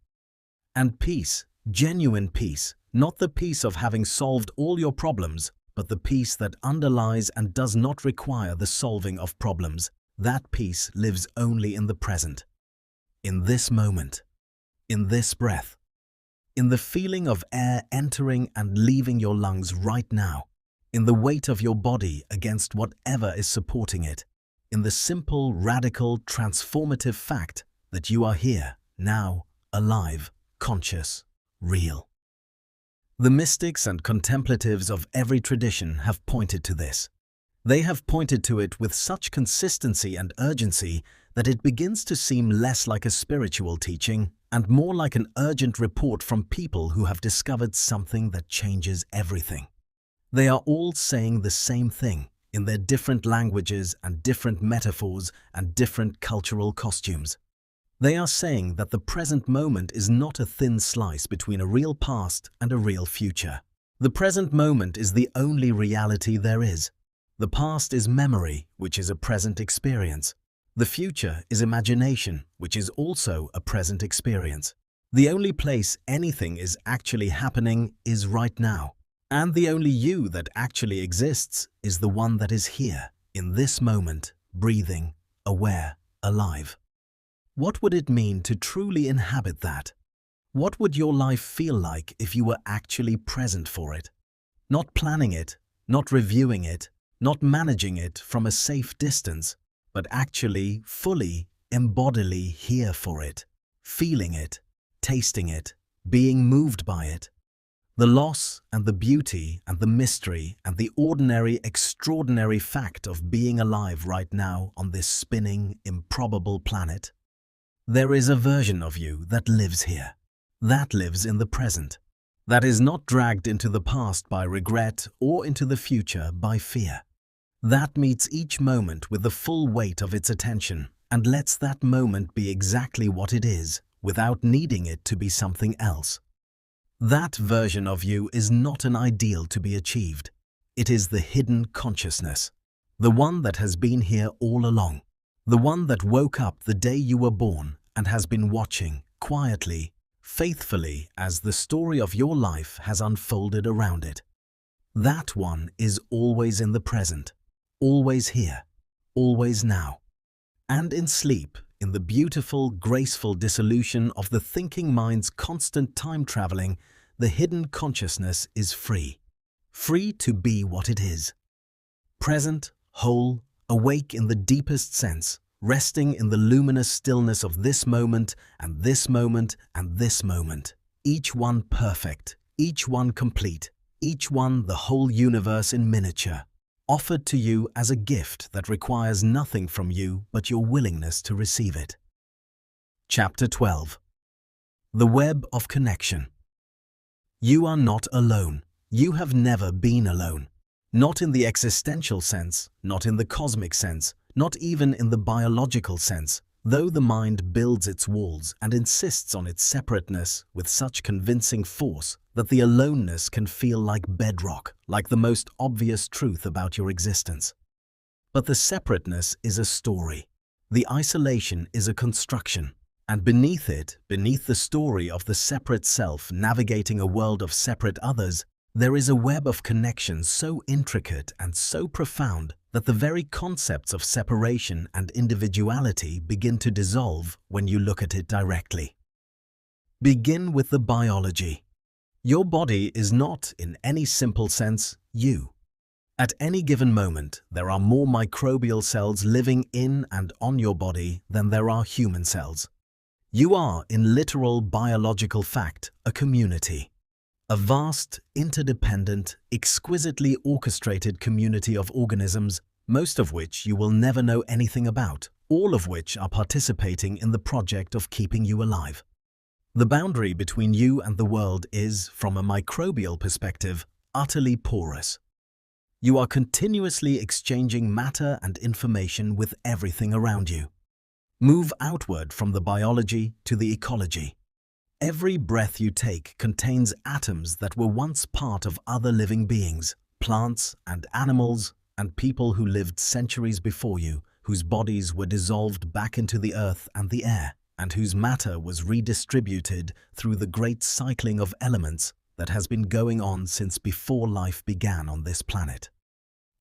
And peace, genuine peace, not the peace of having solved all your problems, but the peace that underlies and does not require the solving of problems, that peace lives only in the present. In this moment, in this breath, in the feeling of air entering and leaving your lungs right now, in the weight of your body against whatever is supporting it, in the simple, radical, transformative fact that you are here, now, alive, conscious, real. The mystics and contemplatives of every tradition have pointed to this. They have pointed to it with such consistency and urgency that it begins to seem less like a spiritual teaching and more like an urgent report from people who have discovered something that changes everything. They are all saying the same thing in their different languages and different metaphors and different cultural costumes. They are saying that the present moment is not a thin slice between a real past and a real future. The present moment is the only reality there is. The past is memory, which is a present experience. The future is imagination, which is also a present experience. The only place anything is actually happening is right now. And the only you that actually exists is the one that is here, in this moment, breathing, aware, alive. What would it mean to truly inhabit that? What would your life feel like if you were actually present for it? Not planning it, not reviewing it, not managing it from a safe distance, but actually, fully, embodily here for it, feeling it, tasting it, being moved by it. The loss and the beauty and the mystery and the ordinary, extraordinary fact of being alive right now on this spinning, improbable planet. There is a version of you that lives here, that lives in the present, that is not dragged into the past by regret or into the future by fear. That meets each moment with the full weight of its attention and lets that moment be exactly what it is without needing it to be something else. That version of you is not an ideal to be achieved. It is the hidden consciousness, the one that has been here all along, the one that woke up the day you were born and has been watching quietly, faithfully as the story of your life has unfolded around it. That one is always in the present, always here, always now. And in sleep, in the beautiful, graceful dissolution of the thinking mind's constant time traveling, the hidden consciousness is free. Free to be what it is. Present, whole, awake in the deepest sense, resting in the luminous stillness of this moment and this moment and this moment. Each one perfect, each one complete, each one the whole universe in miniature, offered to you as a gift that requires nothing from you but your willingness to receive it. Chapter 12. The Web of Connection. You are not alone. You have never been alone. Not in the existential sense, not in the cosmic sense, not even in the biological sense, though the mind builds its walls and insists on its separateness with such convincing force that the aloneness can feel like bedrock, like the most obvious truth about your existence. But the separateness is a story. The isolation is a construction. And beneath it, beneath the story of the separate self navigating a world of separate others, there is a web of connections so intricate and so profound that the very concepts of separation and individuality begin to dissolve when you look at it directly. Begin with the biology. Your body is not, in any simple sense, you. At any given moment, there are more microbial cells living in and on your body than there are human cells. You are, in literal biological fact, a community. A vast, interdependent, exquisitely orchestrated community of organisms, most of which you will never know anything about, all of which are participating in the project of keeping you alive. The boundary between you and the world is, from a microbial perspective, utterly porous. You are continuously exchanging matter and information with everything around you. Move outward from the biology to the ecology. Every breath you take contains atoms that were once part of other living beings, plants and animals, and people who lived centuries before you, whose bodies were dissolved back into the earth and the air, and whose matter was redistributed through the great cycling of elements that has been going on since before life began on this planet.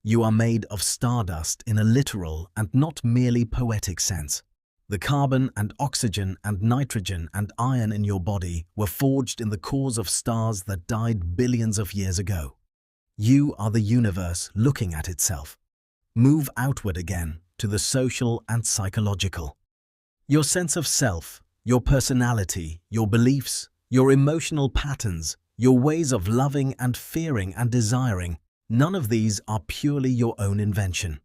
You are made of stardust in a literal and not merely poetic sense. The carbon and oxygen and nitrogen and iron in your body were forged in the cores of stars that died billions of years ago. You are the universe looking at itself. Move outward again to the social and psychological. Your sense of self, your personality, your beliefs, your emotional patterns, your ways of loving and fearing and desiring, none of these are purely your own invention.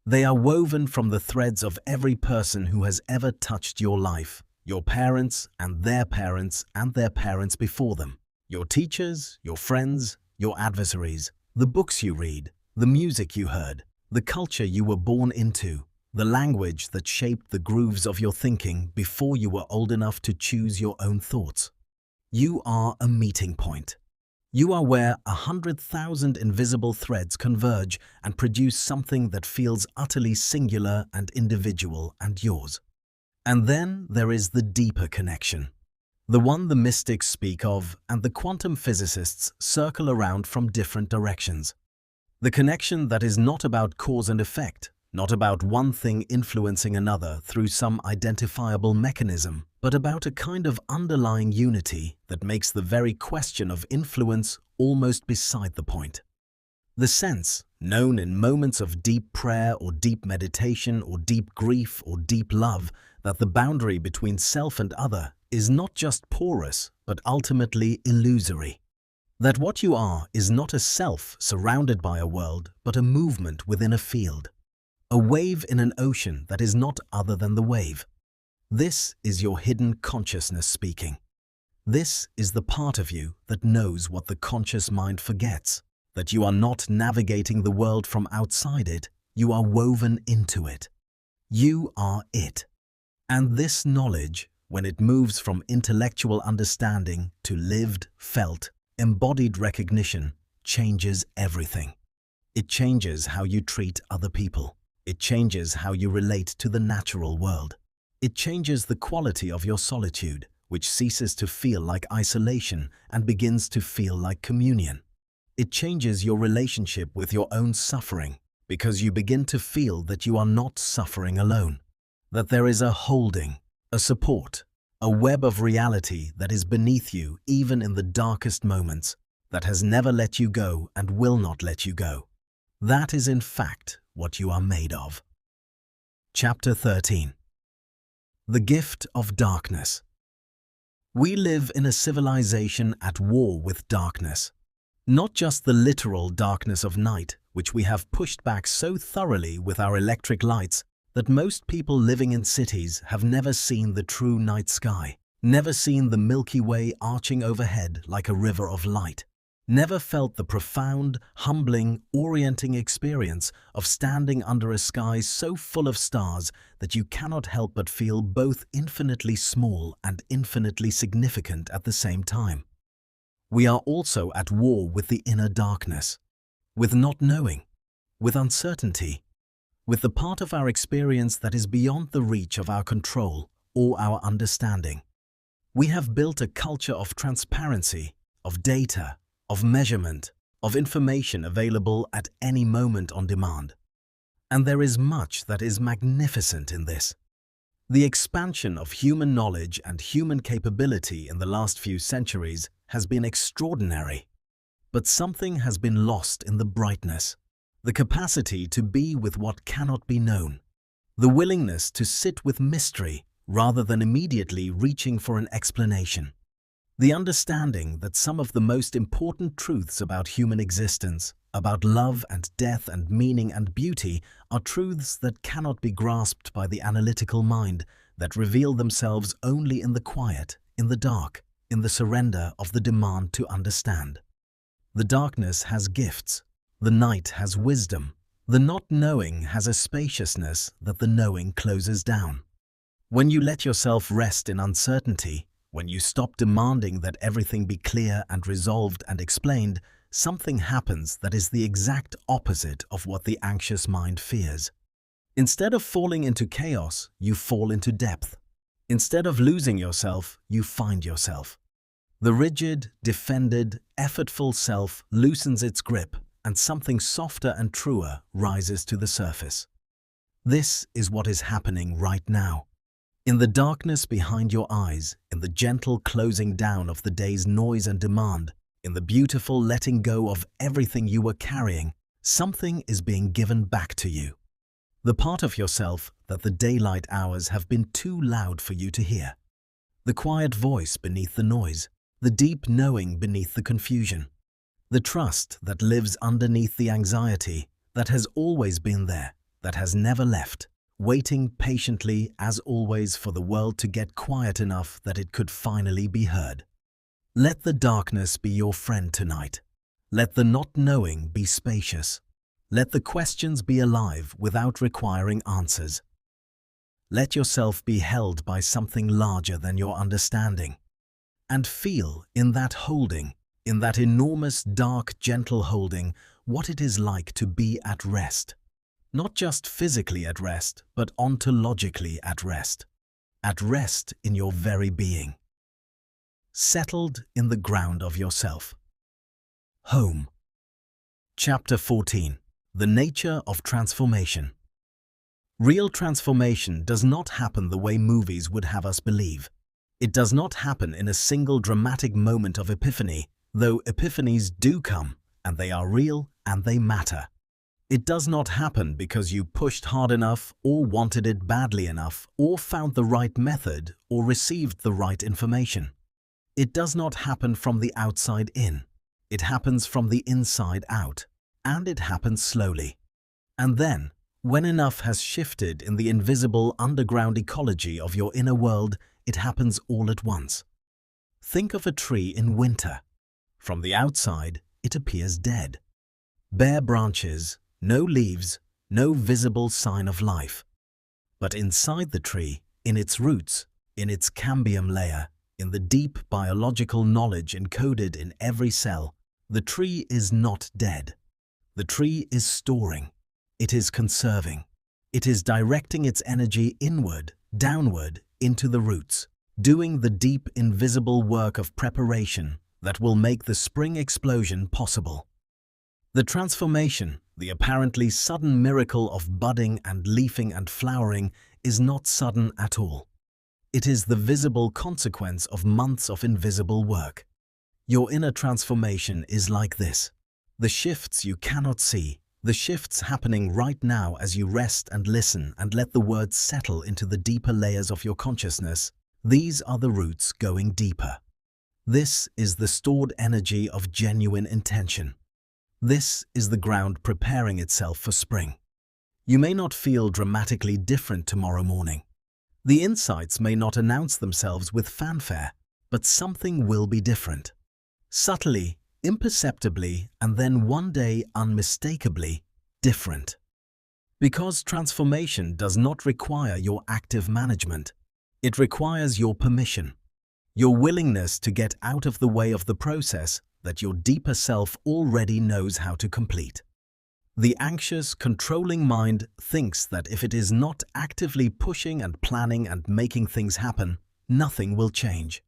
They are woven from the threads of every person who has ever touched your life, your parents and their parents and their parents before them, your teachers, your friends, your adversaries, the books you read, the music you heard, the culture you were born into, the language that shaped the grooves of your thinking before you were old enough to choose your own thoughts. You are a meeting point. You are where 100,000 invisible threads converge and produce something that feels utterly singular and individual and yours. And then there is the deeper connection, the one the mystics speak of and the quantum physicists circle around from different directions. The connection that is not about cause and effect, not about one thing influencing another through some identifiable mechanism, but about a kind of underlying unity that makes the very question of influence almost beside the point. The sense, known in moments of deep prayer or deep meditation or deep grief or deep love, that the boundary between self and other is not just porous, but ultimately illusory. That what you are is not a self surrounded by a world, but a movement within a field. A wave in an ocean that is not other than the wave. This is your hidden consciousness speaking. This is the part of you that knows what the conscious mind forgets, that you are not navigating the world from outside it, you are woven into it. You are it. And this knowledge, when it moves from intellectual understanding to lived, felt, embodied recognition, changes everything. It changes how you treat other people. It changes how you relate to the natural world. It changes the quality of your solitude, which ceases to feel like isolation and begins to feel like communion. It changes your relationship with your own suffering, because you begin to feel that you are not suffering alone, that there is a holding, a support, a web of reality that is beneath you even in the darkest moments, that has never let you go and will not let you go. That is in fact what you are made of. Chapter 13. The Gift of Darkness. We live in a civilization at war with darkness. Not just the literal darkness of night, which we have pushed back so thoroughly with our electric lights that most people living in cities have never seen the true night sky, never seen the Milky Way arching overhead like a river of light, never felt the profound, humbling, orienting experience of standing under a sky so full of stars that you cannot help but feel both infinitely small and infinitely significant at the same time. We are also at war with the inner darkness, with not knowing, with uncertainty, with the part of our experience that is beyond the reach of our control or our understanding. We have built a culture of transparency, of data, of measurement, of information available at any moment on demand. And there is much that is magnificent in this. The expansion of human knowledge and human capability in the last few centuries has been extraordinary. But something has been lost in the brightness, the capacity to be with what cannot be known, the willingness to sit with mystery rather than immediately reaching for an explanation. The understanding that some of the most important truths about human existence, about love and death and meaning and beauty, are truths that cannot be grasped by the analytical mind, that reveal themselves only in the quiet, in the dark, in the surrender of the demand to understand. The darkness has gifts, the night has wisdom, the not knowing has a spaciousness that the knowing closes down. When you let yourself rest in uncertainty, when you stop demanding that everything be clear and resolved and explained, something happens that is the exact opposite of what the anxious mind fears. Instead of falling into chaos, you fall into depth. Instead of losing yourself, you find yourself. The rigid, defended, effortful self loosens its grip, and something softer and truer rises to the surface. This is what is happening right now. In the darkness behind your eyes, in the gentle closing down of the day's noise and demand, in the beautiful letting go of everything you were carrying, something is being given back to you. The part of yourself that the daylight hours have been too loud for you to hear. The quiet voice beneath the noise, the deep knowing beneath the confusion. The trust that lives underneath the anxiety, that has always been there, that has never left, waiting patiently as always for the world to get quiet enough that it could finally be heard. Let the darkness be your friend tonight. Let the not knowing be spacious. Let the questions be alive without requiring answers. Let yourself be held by something larger than your understanding. And feel in that holding, in that enormous, dark, gentle holding, what it is like to be at rest. Not just physically at rest, but ontologically at rest. At rest in your very being. Settled in the ground of yourself. Home. Chapter 14. The Nature of Transformation. Real transformation does not happen the way movies would have us believe. It does not happen in a single dramatic moment of epiphany, though epiphanies do come, and they are real and they matter. It does not happen because you pushed hard enough, or wanted it badly enough, or found the right method, or received the right information. It does not happen from the outside in. It happens from the inside out, and it happens slowly. And then, when enough has shifted in the invisible underground ecology of your inner world, it happens all at once. Think of a tree in winter. From the outside, it appears dead. Bare branches, no leaves, no visible sign of life. But inside the tree, in its roots, in its cambium layer, in the deep biological knowledge encoded in every cell, the tree is not dead. The tree is storing. It is conserving. It is directing its energy inward, downward, into the roots, doing the deep invisible work of preparation that will make the spring explosion possible. The transformation, the apparently sudden miracle of budding and leafing and flowering, is not sudden at all. It is the visible consequence of months of invisible work. Your inner transformation is like this. The shifts you cannot see, the shifts happening right now as you rest and listen and let the words settle into the deeper layers of your consciousness, these are the roots going deeper. This is the stored energy of genuine intention. This is the ground preparing itself for spring. You may not feel dramatically different tomorrow morning. The insights may not announce themselves with fanfare, but something will be different. Subtly, imperceptibly, and then one day unmistakably different. Because transformation does not require your active management. It requires your permission, your willingness to get out of the way of the process that your deeper self already knows how to complete. The anxious, controlling mind thinks that if it is not actively pushing and planning and making things happen, nothing will change.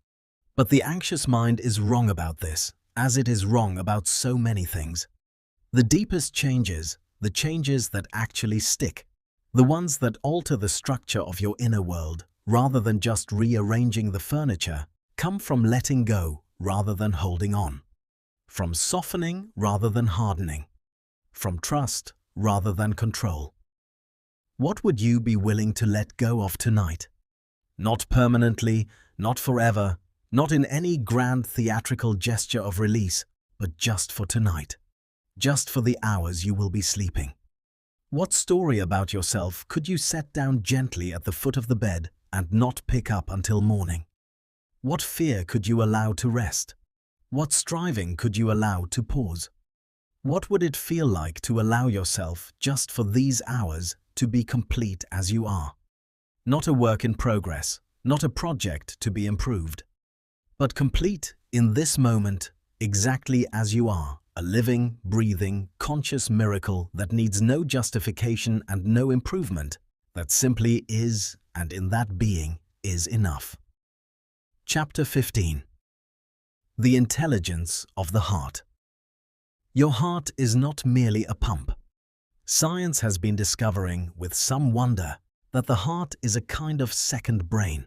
But the anxious mind is wrong about this, as it is wrong about so many things. The deepest changes, the changes that actually stick, the ones that alter the structure of your inner world, rather than just rearranging the furniture, come from letting go rather than holding on, from softening rather than hardening, from trust rather than control. What would you be willing to let go of tonight? Not permanently, not forever, not in any grand theatrical gesture of release, but just for tonight, just for the hours you will be sleeping. What story about yourself could you set down gently at the foot of the bed and not pick up until morning? What fear could you allow to rest? What striving could you allow to pause? What would it feel like to allow yourself, just for these hours, to be complete as you are? Not a work in progress, not a project to be improved, but complete in this moment, exactly as you are, a living, breathing, conscious miracle that needs no justification and no improvement, that simply is, and in that being is enough. Chapter 15. The Intelligence of the Heart. Your heart is not merely a pump. Science has been discovering, with some wonder, that the heart is a kind of second brain.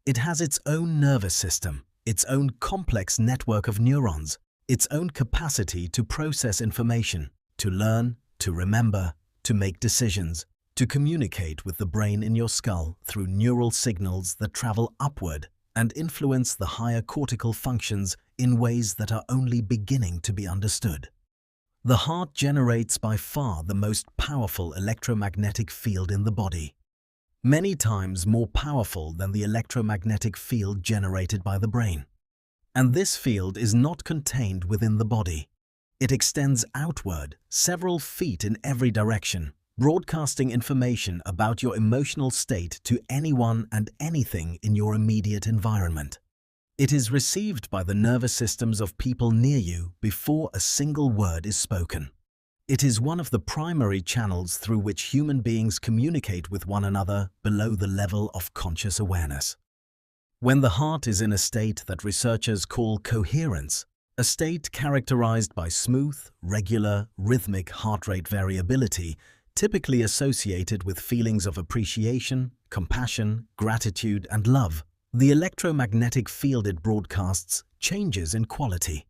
It has its own nervous system, its own complex network of neurons, its own capacity to process information, to learn, to remember, to make decisions, to communicate with the brain in your skull through neural signals that travel upward and influence the higher cortical functions in ways that are only beginning to be understood. The heart generates by far the most powerful electromagnetic field in the body, many times more powerful than the electromagnetic field generated by the brain. And this field is not contained within the body. It extends outward, several feet in every direction, broadcasting information about your emotional state to anyone and anything in your immediate environment. It is received by the nervous systems of people near you before a single word is spoken. It is one of the primary channels through which human beings communicate with one another below the level of conscious awareness. When the heart is in a state that researchers call coherence, a state characterized by smooth, regular, rhythmic heart rate variability, typically associated with feelings of appreciation, compassion, gratitude, and love, the electromagnetic field it broadcasts changes in quality.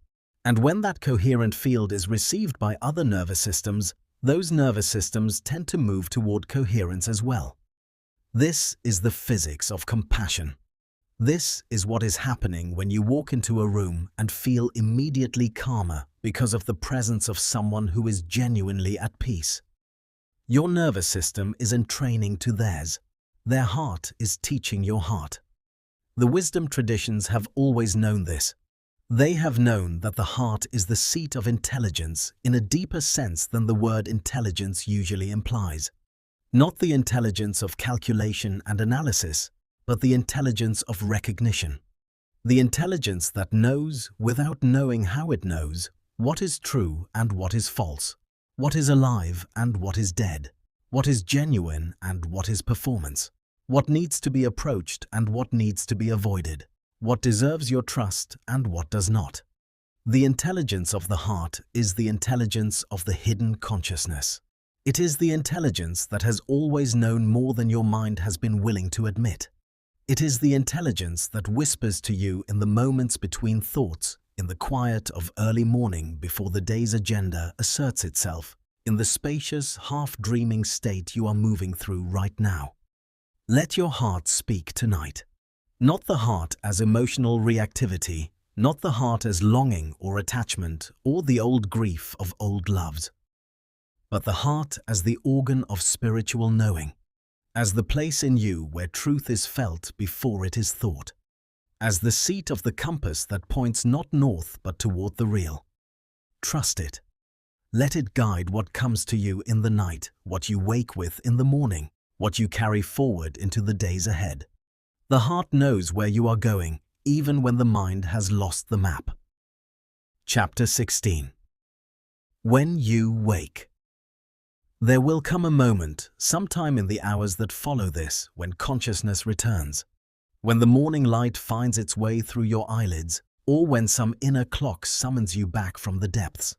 And when that coherent field is received by other nervous systems, those nervous systems tend to move toward coherence as well. This is the physics of compassion. This is what is happening when you walk into a room and feel immediately calmer because of the presence of someone who is genuinely at peace. Your nervous system is entraining to theirs. Their heart is teaching your heart. The wisdom traditions have always known this. They have known that the heart is the seat of intelligence in a deeper sense than the word intelligence usually implies. Not the intelligence of calculation and analysis, but the intelligence of recognition. The intelligence that knows, without knowing how it knows, what is true and what is false, what is alive and what is dead, what is genuine and what is performance, what needs to be approached and what needs to be avoided, what deserves your trust and what does not. The intelligence of the heart is the intelligence of the hidden consciousness. It is the intelligence that has always known more than your mind has been willing to admit. It is the intelligence that whispers to you in the moments between thoughts, in the quiet of early morning before the day's agenda asserts itself, in the spacious, half-dreaming state you are moving through right now. Let your heart speak tonight. Not the heart as emotional reactivity, not the heart as longing or attachment or the old grief of old loves, but the heart as the organ of spiritual knowing, as the place in you where truth is felt before it is thought, as the seat of the compass that points not north but toward the real. Trust it. Let it guide what comes to you in the night, what you wake with in the morning, what you carry forward into the days ahead. The heart knows where you are going, even when the mind has lost the map. Chapter 16. When you wake. There will come a moment, sometime in the hours that follow this, when consciousness returns, when the morning light finds its way through your eyelids, or when some inner clock summons you back from the depths.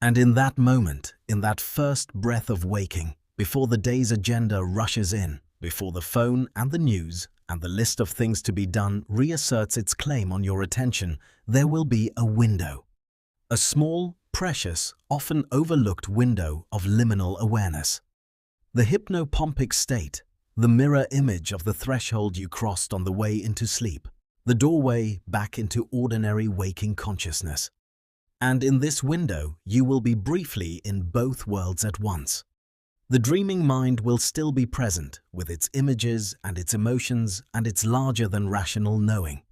And in that moment, in that first breath of waking, before the day's agenda rushes in, before the phone and the news and the list of things to be done reasserts its claim on your attention, there will be a window. A small, precious, often overlooked window of liminal awareness. The hypnopompic state, the mirror image of the threshold you crossed on the way into sleep, the doorway back into ordinary waking consciousness. And in this window, you will be briefly in both worlds at once. The dreaming mind will still be present with its images and its emotions and its larger-than-rational knowing.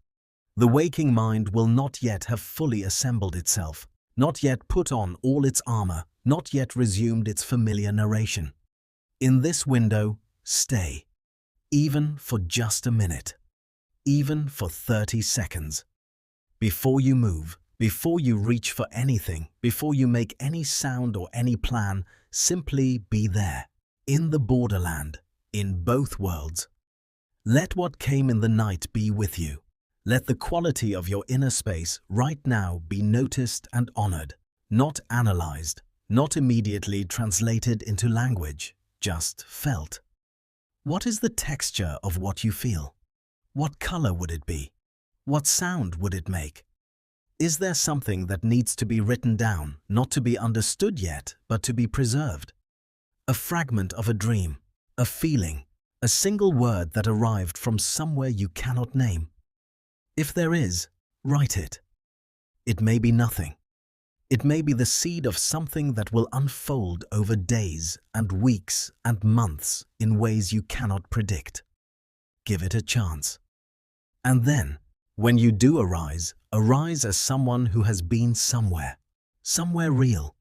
The waking mind will not yet have fully assembled itself, not yet put on all its armor, not yet resumed its familiar narration. In this window, stay, even for just a minute, even for 30 seconds. Before you move, before you reach for anything, before you make any sound or any plan, simply be there, in the borderland, in both worlds. Let what came in the night be with you. Let the quality of your inner space right now be noticed and honored, not analyzed, not immediately translated into language, just felt. What is the texture of what you feel? What color would it be? What sound would it make? Is there something that needs to be written down, not to be understood yet, but to be preserved? A fragment of a dream, a feeling, a single word that arrived from somewhere you cannot name? If there is, write it. It may be nothing. It may be the seed of something that will unfold over days and weeks and months in ways you cannot predict. Give it a chance. And then, when you do arise as someone who has been somewhere real.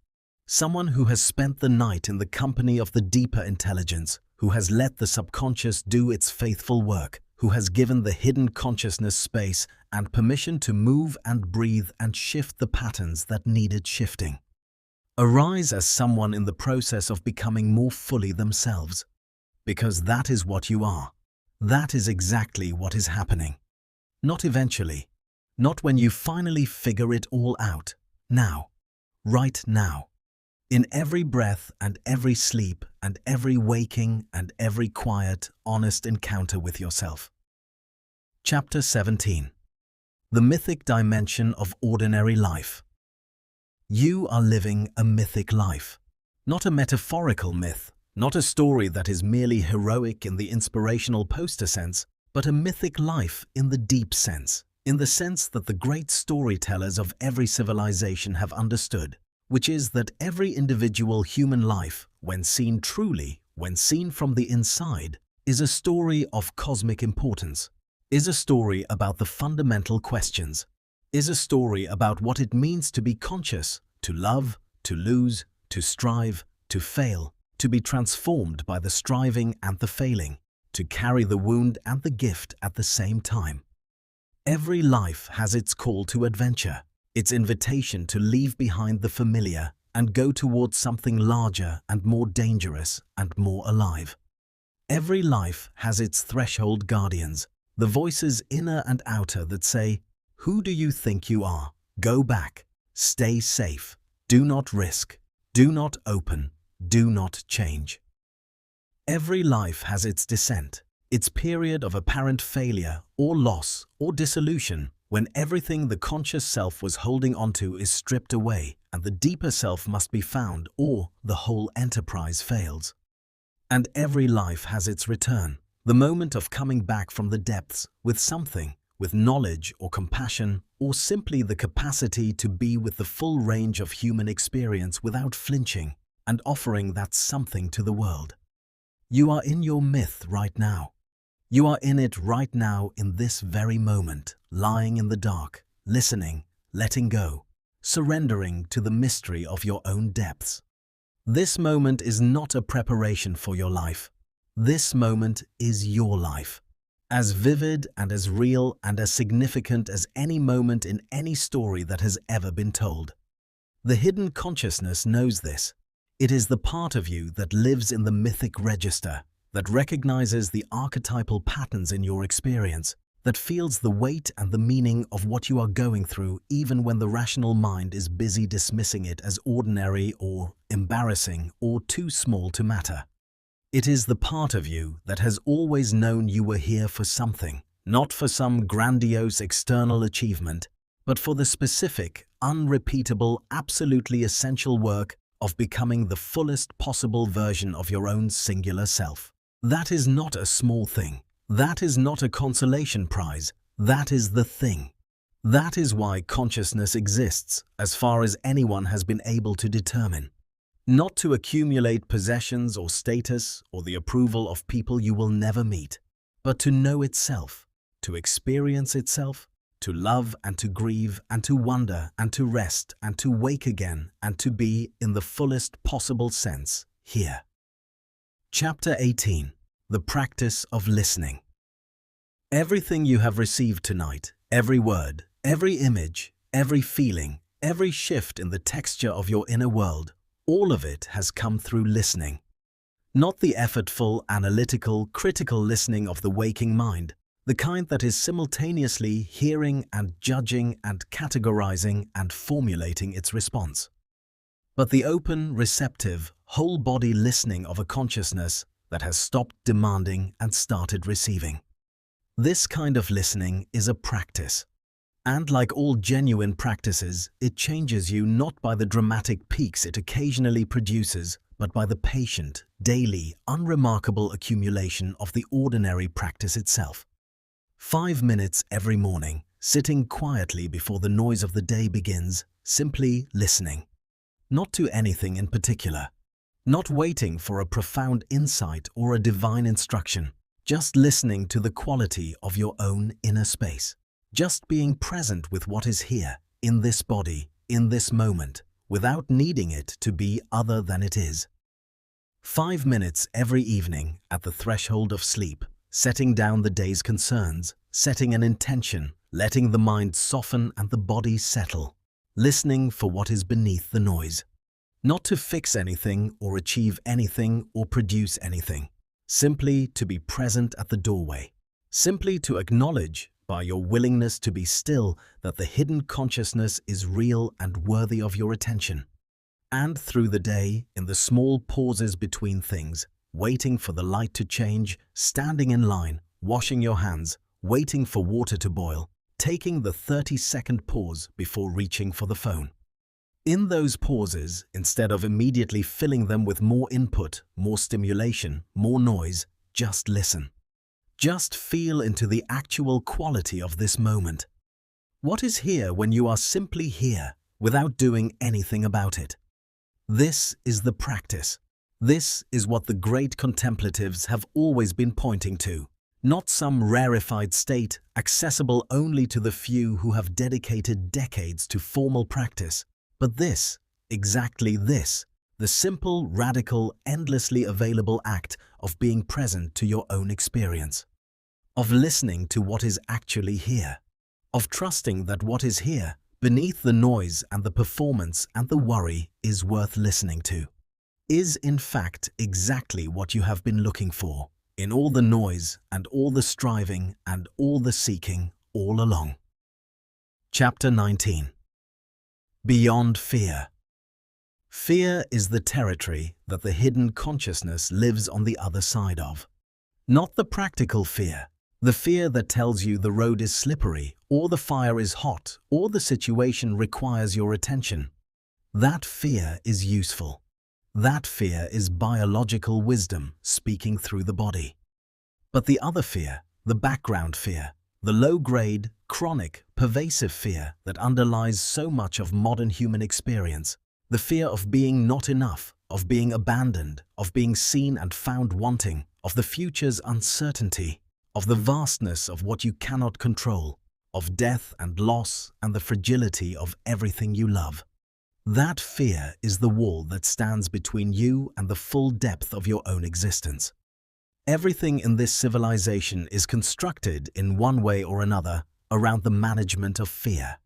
Someone who has spent the night in the company of the deeper intelligence, who has let the subconscious do its faithful work, who has given the hidden consciousness space and permission to move and breathe and shift the patterns that needed shifting. Arise as someone in the process of becoming more fully themselves. Because that is what you are. That is exactly what is happening. Not eventually. Not when you finally figure it all out. Now. Right now. In every breath and every sleep and every waking and every quiet, honest encounter with yourself. Chapter 17. The Mythic Dimension of Ordinary Life. You are living a mythic life. Not a metaphorical myth, not a story that is merely heroic in the inspirational poster sense, but a mythic life in the deep sense, in the sense that the great storytellers of every civilization have understood, which is that every individual human life, when seen truly, when seen from the inside, is a story of cosmic importance, is a story about the fundamental questions, is a story about what it means to be conscious, to love, to lose, to strive, to fail, to be transformed by the striving and the failing, to carry the wound and the gift at the same time. Every life has its call to adventure, its invitation to leave behind the familiar and go towards something larger and more dangerous and more alive. Every life has its threshold guardians, the voices inner and outer that say, "Who do you think you are? Go back. Stay safe. Do not risk. Do not open. Do not change." Every life has its descent, its period of apparent failure or loss or dissolution, when everything the conscious self was holding onto is stripped away and the deeper self must be found, or the whole enterprise fails. And every life has its return, the moment of coming back from the depths with something, with knowledge or compassion, or simply the capacity to be with the full range of human experience without flinching and offering that something to the world. You are in your myth right now. You are in it right now in this very moment, lying in the dark, listening, letting go, surrendering to the mystery of your own depths. This moment is not a preparation for your life. This moment is your life, as vivid and as real and as significant as any moment in any story that has ever been told. The hidden consciousness knows this. It is the part of you that lives in the mythic register, that recognizes the archetypal patterns in your experience, that feels the weight and the meaning of what you are going through even when the rational mind is busy dismissing it as ordinary or embarrassing or too small to matter. It is the part of you that has always known you were here for something, not for some grandiose external achievement, but for the specific, unrepeatable, absolutely essential work of becoming the fullest possible version of your own singular self. That is not a small thing. That is not a consolation prize. That is the thing. That is why consciousness exists, as far as anyone has been able to determine. Not to accumulate possessions or status or the approval of people you will never meet, but to know itself, to experience itself, to love and to grieve and to wonder and to rest and to wake again and to be, in the fullest possible sense, here. Chapter 18. The Practice of Listening. Everything you have received tonight, every word, every image, every feeling, every shift in the texture of your inner world, all of it has come through listening. Not the effortful, analytical, critical listening of the waking mind, the kind that is simultaneously hearing and judging and categorizing and formulating its response, but the open, receptive, whole-body listening of a consciousness that has stopped demanding and started receiving. This kind of listening is a practice. And like all genuine practices, it changes you not by the dramatic peaks it occasionally produces, but by the patient, daily, unremarkable accumulation of the ordinary practice itself. 5 minutes every morning, sitting quietly before the noise of the day begins, simply listening. Not to anything in particular. Not waiting for a profound insight or a divine instruction. Just listening to the quality of your own inner space. Just being present with what is here, in this body, in this moment, without needing it to be other than it is. 5 minutes every evening at the threshold of sleep, setting down the day's concerns, setting an intention, letting the mind soften and the body settle, listening for what is beneath the noise. Not to fix anything or achieve anything or produce anything, simply to be present at the doorway, simply to acknowledge by your willingness to be still that the hidden consciousness is real and worthy of your attention. And through the day, in the small pauses between things, waiting for the light to change, standing in line, washing your hands, waiting for water to boil, taking the 30-second pause before reaching for the phone. In those pauses, instead of immediately filling them with more input, more stimulation, more noise, just listen. Just feel into the actual quality of this moment. What is here when you are simply here, without doing anything about it? This is the practice. This is what the great contemplatives have always been pointing to. Not some rarefied state, accessible only to the few who have dedicated decades to formal practice. But this, exactly this, the simple, radical, endlessly available act of being present to your own experience. Of listening to what is actually here. Of trusting that what is here, beneath the noise and the performance and the worry, is worth listening to. Is in fact exactly what you have been looking for, in all the noise and all the striving and all the seeking all along. Chapter 19. Beyond fear. Fear is the territory that the hidden consciousness lives on the other side of. Not the practical fear, the fear that tells you the road is slippery, or the fire is hot, or the situation requires your attention. That fear is useful. That fear is biological wisdom speaking through the body. But the other fear, the background fear, the low-grade, chronic, pervasive fear that underlies so much of modern human experience, the fear of being not enough, of being abandoned, of being seen and found wanting, of the future's uncertainty, of the vastness of what you cannot control, of death and loss and the fragility of everything you love. That fear is the wall that stands between you and the full depth of your own existence. Everything in this civilization is constructed in one way or another around the management of fear.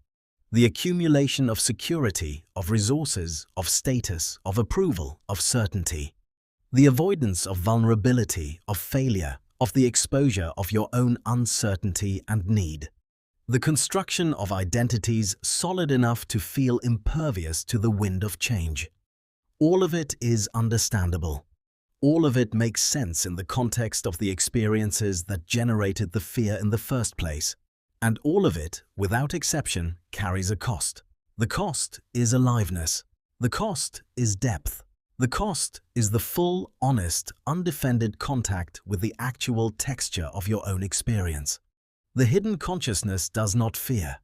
The accumulation of security, of resources, of status, of approval, of certainty. The avoidance of vulnerability, of failure, of the exposure of your own uncertainty and need. The construction of identities solid enough to feel impervious to the wind of change. All of it is understandable. All of it makes sense in the context of the experiences that generated the fear in the first place. And all of it, without exception, carries a cost. The cost is aliveness. The cost is depth. The cost is the full, honest, undefended contact with the actual texture of your own experience. The hidden consciousness does not fear,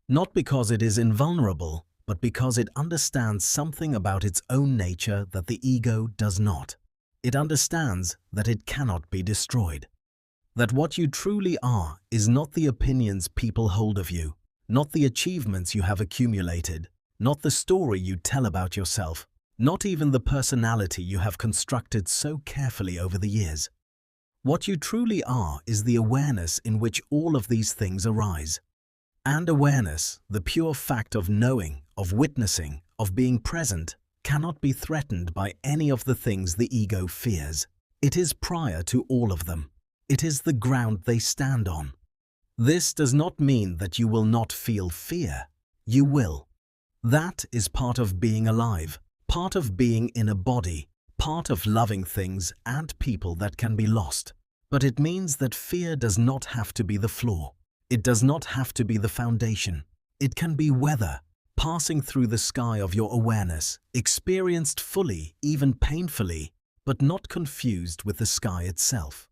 not because it is invulnerable, but because it understands something about its own nature that the ego does not. It understands that it cannot be destroyed. That what you truly are is not the opinions people hold of you, not the achievements you have accumulated, not the story you tell about yourself, not even the personality you have constructed so carefully over the years. What you truly are is the awareness in which all of these things arise. And awareness, the pure fact of knowing, of witnessing, of being present, cannot be threatened by any of the things the ego fears. It is prior to all of them. It is the ground they stand on. This does not mean that you will not feel fear. You will. That is part of being alive, part of being in a body, part of loving things and people that can be lost. But it means that fear does not have to be the flaw. It does not have to be the foundation. It can be weather, passing through the sky of your awareness, experienced fully, even painfully, but not confused with the sky itself.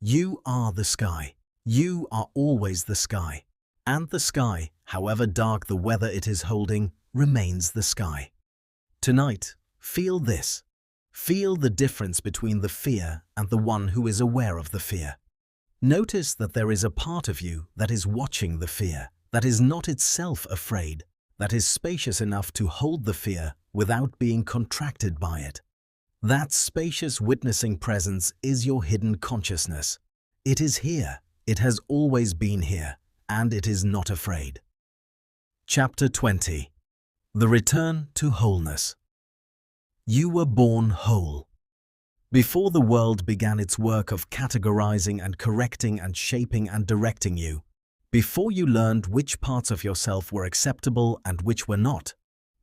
You are the sky. You are always the sky. And the sky, however dark the weather it is holding, remains the sky. Tonight, feel this. Feel the difference between the fear and the one who is aware of the fear. Notice that there is a part of you that is watching the fear, that is not itself afraid, that is spacious enough to hold the fear without being contracted by it. That spacious witnessing presence is your hidden consciousness. It is here, it has always been here, and it is not afraid. Chapter 20. The Return to Wholeness. You were born whole. Before the world began its work of categorizing and correcting and shaping and directing you, before you learned which parts of yourself were acceptable and which were not,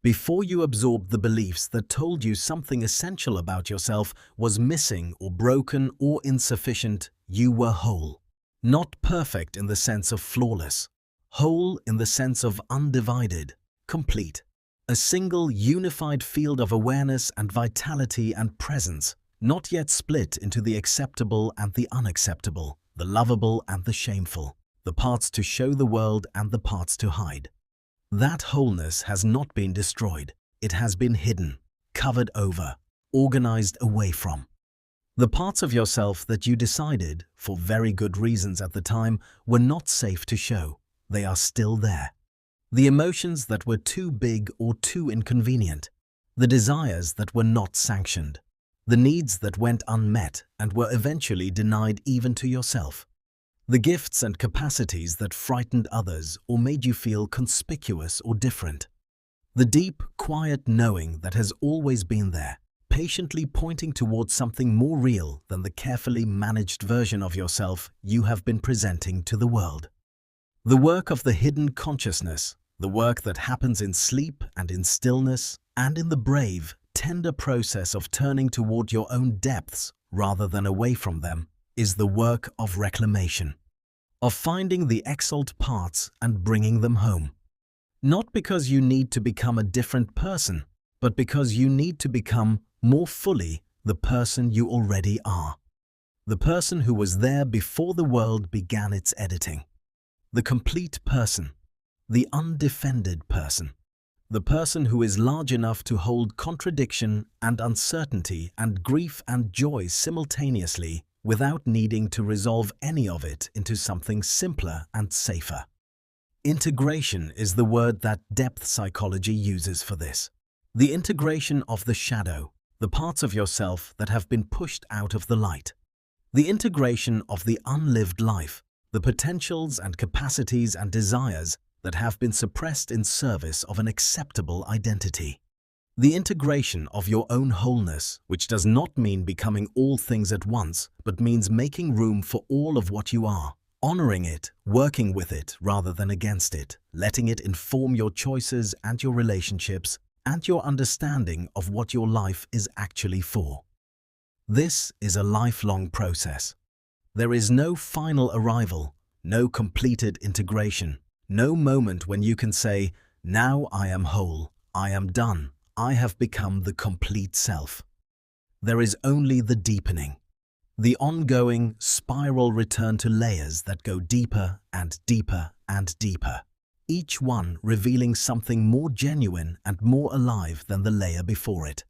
before you absorbed the beliefs that told you something essential about yourself was missing or broken or insufficient, you were whole. Not perfect in the sense of flawless, whole in the sense of undivided, complete. A single unified field of awareness and vitality and presence, not yet split into the acceptable and the unacceptable, the lovable and the shameful, the parts to show the world and the parts to hide. That wholeness has not been destroyed. It has been hidden, covered over, organized away from. The parts of yourself that you decided, for very good reasons at the time, were not safe to show, they are still there. The emotions that were too big or too inconvenient, the desires that were not sanctioned, the needs that went unmet and were eventually denied even to yourself, the gifts and capacities that frightened others or made you feel conspicuous or different, the deep, quiet knowing that has always been there, patiently pointing towards something more real than the carefully managed version of yourself you have been presenting to the world. The work of the hidden consciousness, the work that happens in sleep and in stillness and in the brave, tender process of turning toward your own depths rather than away from them, is the work of reclamation, of finding the exalt parts and bringing them home. Not because you need to become a different person, but because you need to become more fully the person you already are. The person who was there before the world began its editing. The complete person. The undefended person. The person who is large enough to hold contradiction and uncertainty and grief and joy simultaneously without needing to resolve any of it into something simpler and safer. Integration is the word that depth psychology uses for this. The integration of the shadow, the parts of yourself that have been pushed out of the light. The integration of the unlived life, the potentials and capacities and desires that have been suppressed in service of an acceptable identity. The integration of your own wholeness, which does not mean becoming all things at once, but means making room for all of what you are, honoring it, working with it rather than against it, letting it inform your choices and your relationships and your understanding of what your life is actually for. This is a lifelong process. There is no final arrival, no completed integration. No moment when you can say, now I am whole, I am done, I have become the complete self. There is only the deepening, the ongoing spiral return to layers that go deeper and deeper and deeper, each one revealing something more genuine and more alive than the layer before it.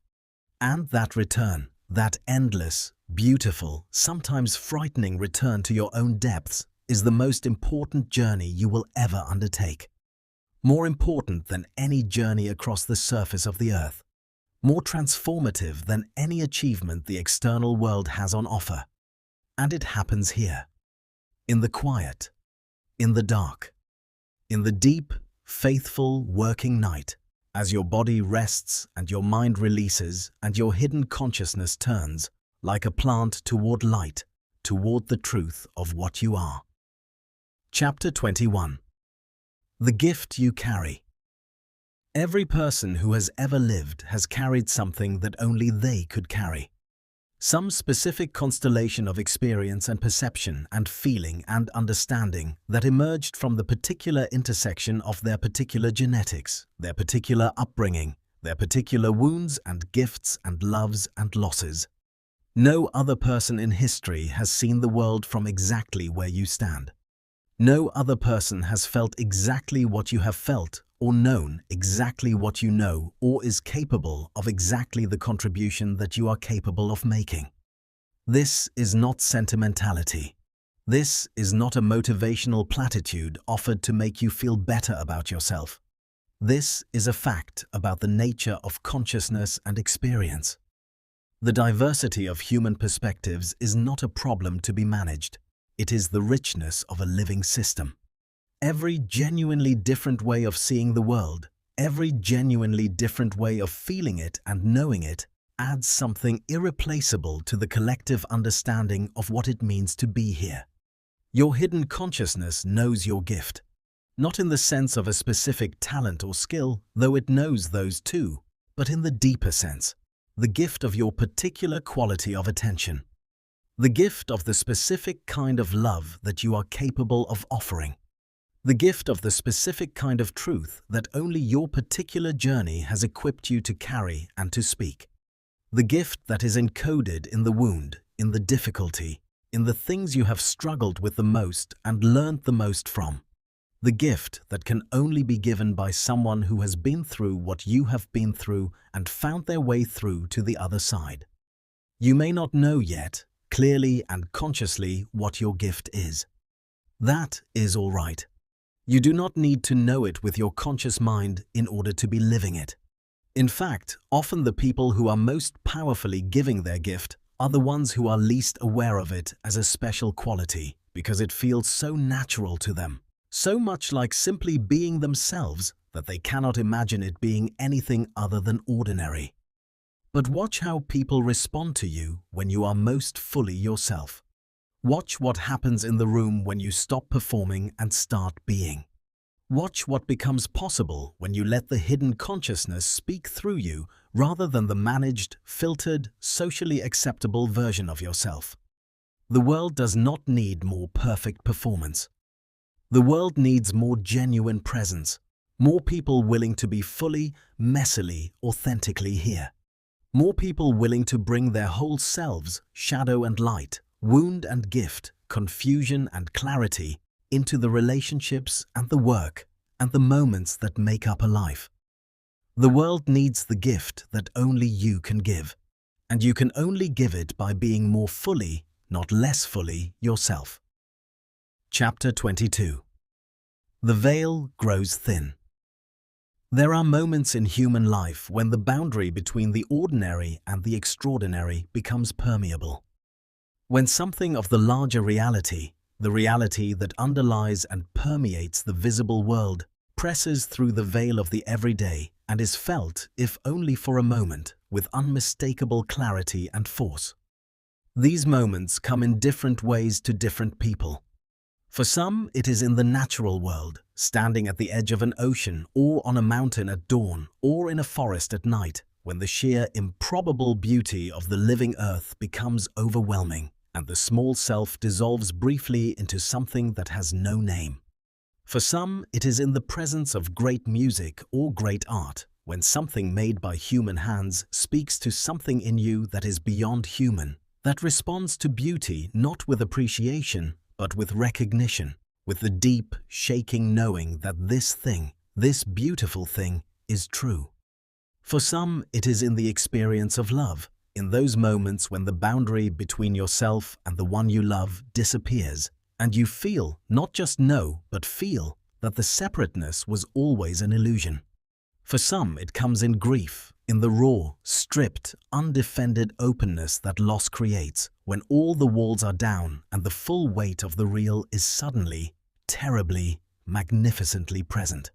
And that return, that endless, beautiful, sometimes frightening return to your own depths, is the most important journey you will ever undertake. More important than any journey across the surface of the earth. More transformative than any achievement the external world has on offer. And it happens here. In the quiet. In the dark. In the deep, faithful, working night. As your body rests and your mind releases and your hidden consciousness turns, like a plant toward light, toward the truth of what you are. Chapter 21. The gift you carry. Every person who has ever lived has carried something that only they could carry. Some specific constellation of experience and perception and feeling and understanding that emerged from the particular intersection of their particular genetics, their particular upbringing, their particular wounds and gifts and loves and losses. No other person in history has seen the world from exactly where you stand. No other person has felt exactly what you have felt or known exactly what you know or is capable of exactly the contribution that you are capable of making. This is not sentimentality. This is not a motivational platitude offered to make you feel better about yourself. This is a fact about the nature of consciousness and experience. The diversity of human perspectives is not a problem to be managed. It is the richness of a living system. Every genuinely different way of seeing the world, every genuinely different way of feeling it and knowing it, adds something irreplaceable to the collective understanding of what it means to be here. Your hidden consciousness knows your gift. Not in the sense of a specific talent or skill, though it knows those too, but in the deeper sense. The gift of your particular quality of attention. The gift of the specific kind of love that you are capable of offering. The gift of the specific kind of truth that only your particular journey has equipped you to carry and to speak. The gift that is encoded in the wound, in the difficulty, in the things you have struggled with the most and learned the most from. The gift that can only be given by someone who has been through what you have been through and found their way through to the other side. You may not know yet, clearly and consciously, what your gift is. That is all right. You do not need to know it with your conscious mind in order to be living it. In fact, often the people who are most powerfully giving their gift are the ones who are least aware of it as a special quality because it feels so natural to them. So much like simply being themselves that they cannot imagine it being anything other than ordinary. But watch how people respond to you when you are most fully yourself. Watch what happens in the room when you stop performing and start being. Watch what becomes possible when you let the hidden consciousness speak through you rather than the managed, filtered, socially acceptable version of yourself. The world does not need more perfect performance. The world needs more genuine presence, more people willing to be fully, messily, authentically here. More people willing to bring their whole selves, shadow and light, wound and gift, confusion and clarity, into the relationships and the work and the moments that make up a life. The world needs the gift that only you can give, and you can only give it by being more fully, not less fully, yourself. Chapter 22. The veil grows thin. There are moments in human life when the boundary between the ordinary and the extraordinary becomes permeable. When something of the larger reality, the reality that underlies and permeates the visible world, presses through the veil of the everyday and is felt, if only for a moment, with unmistakable clarity and force. These moments come in different ways to different people. For some, it is in the natural world, standing at the edge of an ocean or on a mountain at dawn or in a forest at night, when the sheer improbable beauty of the living earth becomes overwhelming and the small self dissolves briefly into something that has no name. For some, it is in the presence of great music or great art, when something made by human hands speaks to something in you that is beyond human, that responds to beauty not with appreciation, but with recognition, with the deep, shaking knowing that this thing, this beautiful thing, is true. For some, it is in the experience of love, in those moments when the boundary between yourself and the one you love disappears, and you feel, not just know, but feel, that the separateness was always an illusion. For some, it comes in grief, in the raw, stripped, undefended openness that loss creates, when all the walls are down and the full weight of the real is suddenly, terribly, magnificently present.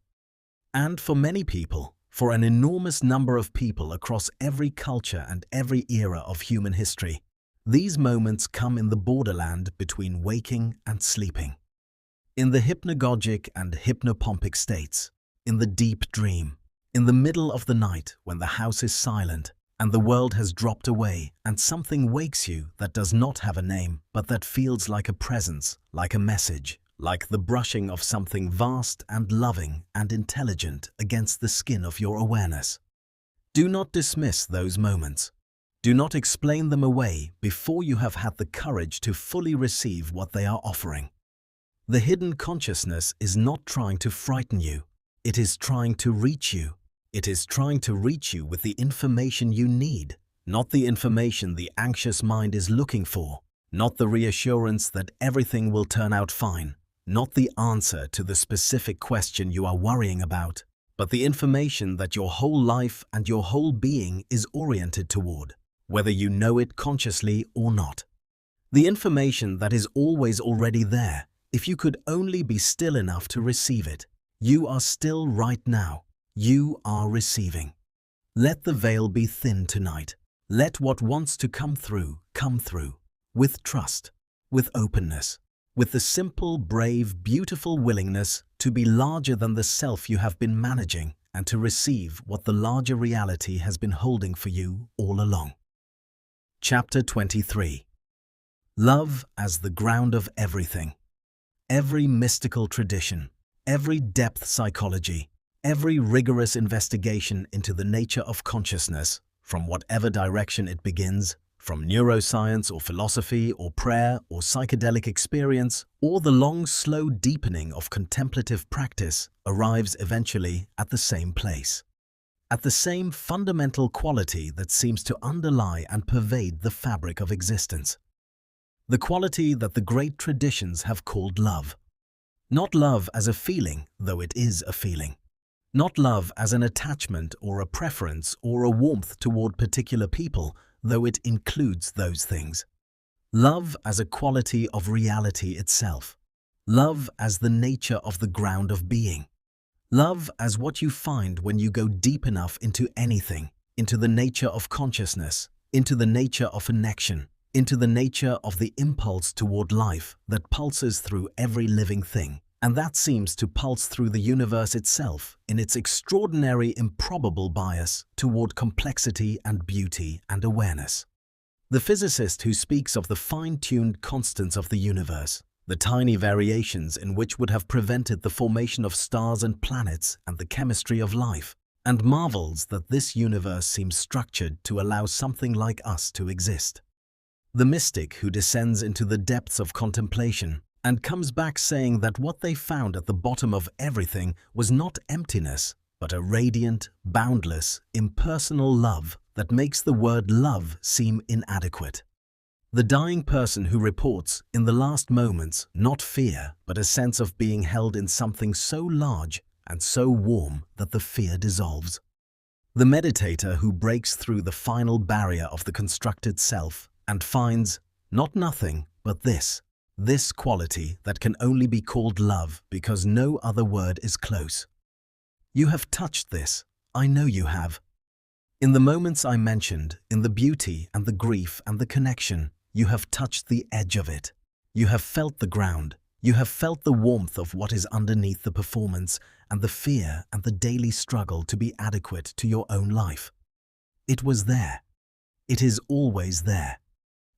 And for many people, for an enormous number of people across every culture and every era of human history, these moments come in the borderland between waking and sleeping. In the hypnagogic and hypnopompic states, in the deep dream, In the middle of the night, when the house is silent and the world has dropped away and something wakes you that does not have a name but that feels like a presence, like a message, like the brushing of something vast and loving and intelligent against the skin of your awareness. Do not dismiss those moments. Do not explain them away before you have had the courage to fully receive what they are offering. The hidden consciousness is not trying to frighten you. It is trying to reach you. It is trying to reach you with the information you need, not the information the anxious mind is looking for, not the reassurance that everything will turn out fine, not the answer to the specific question you are worrying about, but the information that your whole life and your whole being is oriented toward, whether you know it consciously or not. The information that is always already there, if you could only be still enough to receive it. You are still right now. You are receiving. Let the veil be thin tonight. Let what wants to come through, with trust, with openness, with the simple, brave, beautiful willingness to be larger than the self you have been managing and to receive what the larger reality has been holding for you all along. Chapter 23. Love as the ground of everything. Every mystical tradition, every depth psychology, every rigorous investigation into the nature of consciousness, from whatever direction it begins, from neuroscience or philosophy or prayer or psychedelic experience, or the long, slow deepening of contemplative practice, arrives eventually at the same place, at the same fundamental quality that seems to underlie and pervade the fabric of existence. The quality that the great traditions have called love. Not love as a feeling, though it is a feeling. Not love as an attachment or a preference or a warmth toward particular people, though it includes those things. Love as a quality of reality itself. Love as the nature of the ground of being. Love as what you find when you go deep enough into anything, into the nature of consciousness, into the nature of connection, into the nature of the impulse toward life that pulses through every living thing. And that seems to pulse through the universe itself in its extraordinary, improbable bias toward complexity and beauty and awareness. The physicist who speaks of the fine-tuned constants of the universe, the tiny variations in which would have prevented the formation of stars and planets and the chemistry of life, and marvels that this universe seems structured to allow something like us to exist. The mystic who descends into the depths of contemplation and comes back saying that what they found at the bottom of everything was not emptiness, but a radiant, boundless, impersonal love that makes the word love seem inadequate. The dying person who reports, in the last moments, not fear, but a sense of being held in something so large and so warm that the fear dissolves. The meditator who breaks through the final barrier of the constructed self and finds, not nothing, but this quality that can only be called love because no other word is close. You have touched this, I know you have. In the moments I mentioned, in the beauty and the grief and the connection, you have touched the edge of it. You have felt the ground. You have felt the warmth of what is underneath the performance and the fear and the daily struggle to be adequate to your own life. It was there. It is always there.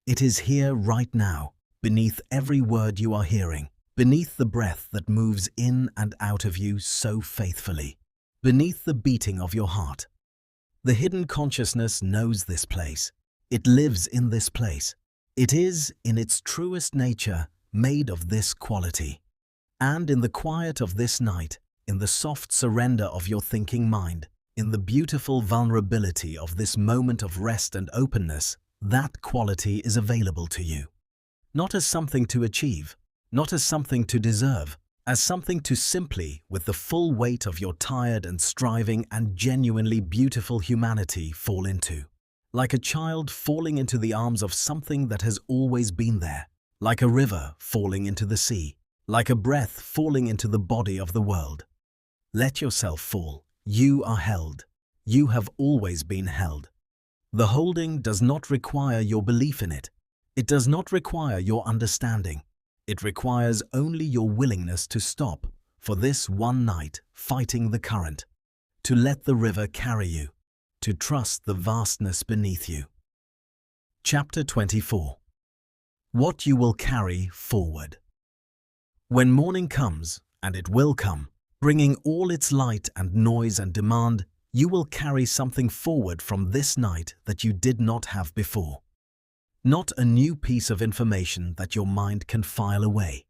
It is here right now. Beneath every word you are hearing, beneath the breath that moves in and out of you so faithfully, beneath the beating of your heart. The hidden consciousness knows this place. It lives in this place. It is, in its truest nature, made of this quality. And in the quiet of this night, in the soft surrender of your thinking mind, in the beautiful vulnerability of this moment of rest and openness, that quality is available to you. Not as something to achieve, not as something to deserve, as something to simply, with the full weight of your tired and striving and genuinely beautiful humanity, fall into. Like a child falling into the arms of something that has always been there, like a river falling into the sea, like a breath falling into the body of the world. Let yourself fall. You are held. You have always been held. The holding does not require your belief in it. It does not require your understanding. It requires only your willingness to stop, for this one night, fighting the current. to let the river carry you, to trust the vastness beneath you. Chapter 24. What you will carry forward. When morning comes, and it will come, bringing all its light and noise and demand, you will carry something forward from this night that you did not have before. Not a new piece of information that your mind can file away.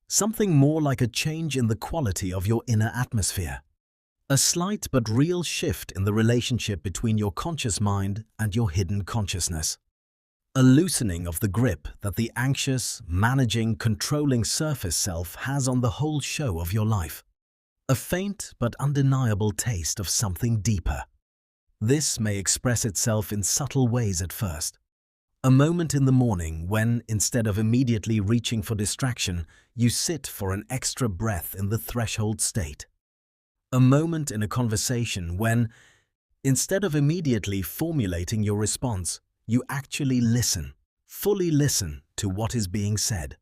Something more like a change in the quality of your inner atmosphere. A slight but real shift in the relationship between your conscious mind and your hidden consciousness. A loosening of the grip that the anxious, managing, controlling surface self has on the whole show of your life. A faint but undeniable taste of something deeper. This may express itself in subtle ways at first. A moment in the morning when, instead of immediately reaching for distraction, you sit for an extra breath in the threshold state. A moment in a conversation when, instead of immediately formulating your response, you actually listen, fully listen to what is being said.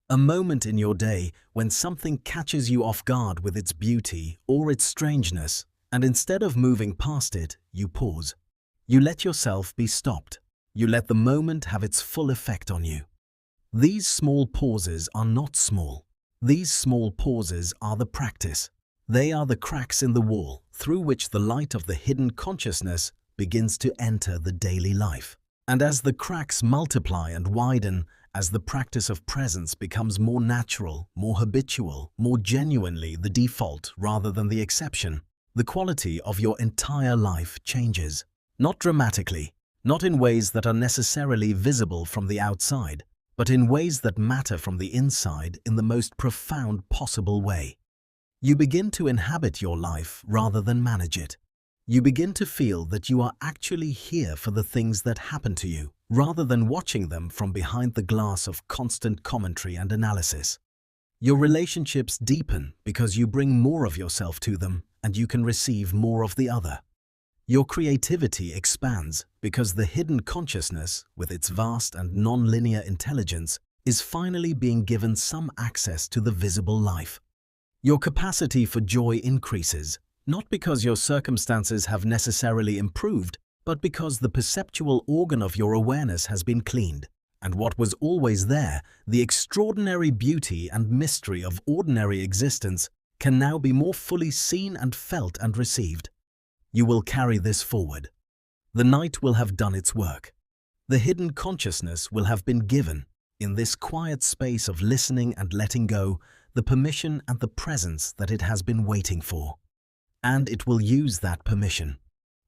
A moment in your day when something catches you off guard with its beauty or its strangeness, and instead of moving past it, you pause. You let yourself be stopped. You let the moment have its full effect on you. These small pauses are not small. These small pauses are the practice. They are the cracks in the wall through which the light of the hidden consciousness begins to enter the daily life. And as the cracks multiply and widen, as the practice of presence becomes more natural, more habitual, more genuinely the default rather than the exception, the quality of your entire life changes. Not dramatically, not in ways that are necessarily visible from the outside, but in ways that matter from the inside in the most profound possible way. You begin to inhabit your life rather than manage it. You begin to feel that you are actually here for the things that happen to you, rather than watching them from behind the glass of constant commentary and analysis. Your relationships deepen because you bring more of yourself to them and you can receive more of the other. Your creativity expands because the hidden consciousness, with its vast and non-linear intelligence, is finally being given some access to the visible life. Your capacity for joy increases, not because your circumstances have necessarily improved, but because the perceptual organ of your awareness has been cleaned, and what was always there, the extraordinary beauty and mystery of ordinary existence, can now be more fully seen and felt and received. You will carry this forward. The night will have done its work. The hidden consciousness will have been given, in this quiet space of listening and letting go, the permission and the presence that it has been waiting for. And it will use that permission.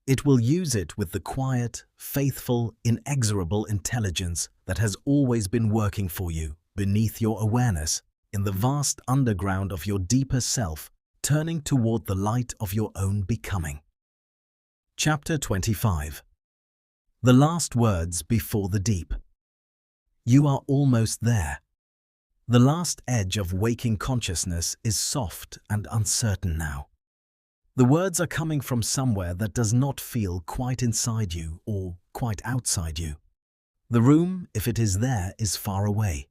It will use it with the quiet, faithful, inexorable intelligence that has always been working for you, beneath your awareness, in the vast underground of your deeper self, turning toward the light of your own becoming. Chapter 25. The last words before the deep. You are almost there. The last edge of waking consciousness is soft and uncertain now. The words are coming from somewhere that does not feel quite inside you or quite outside you. The room, if it is there, is far away.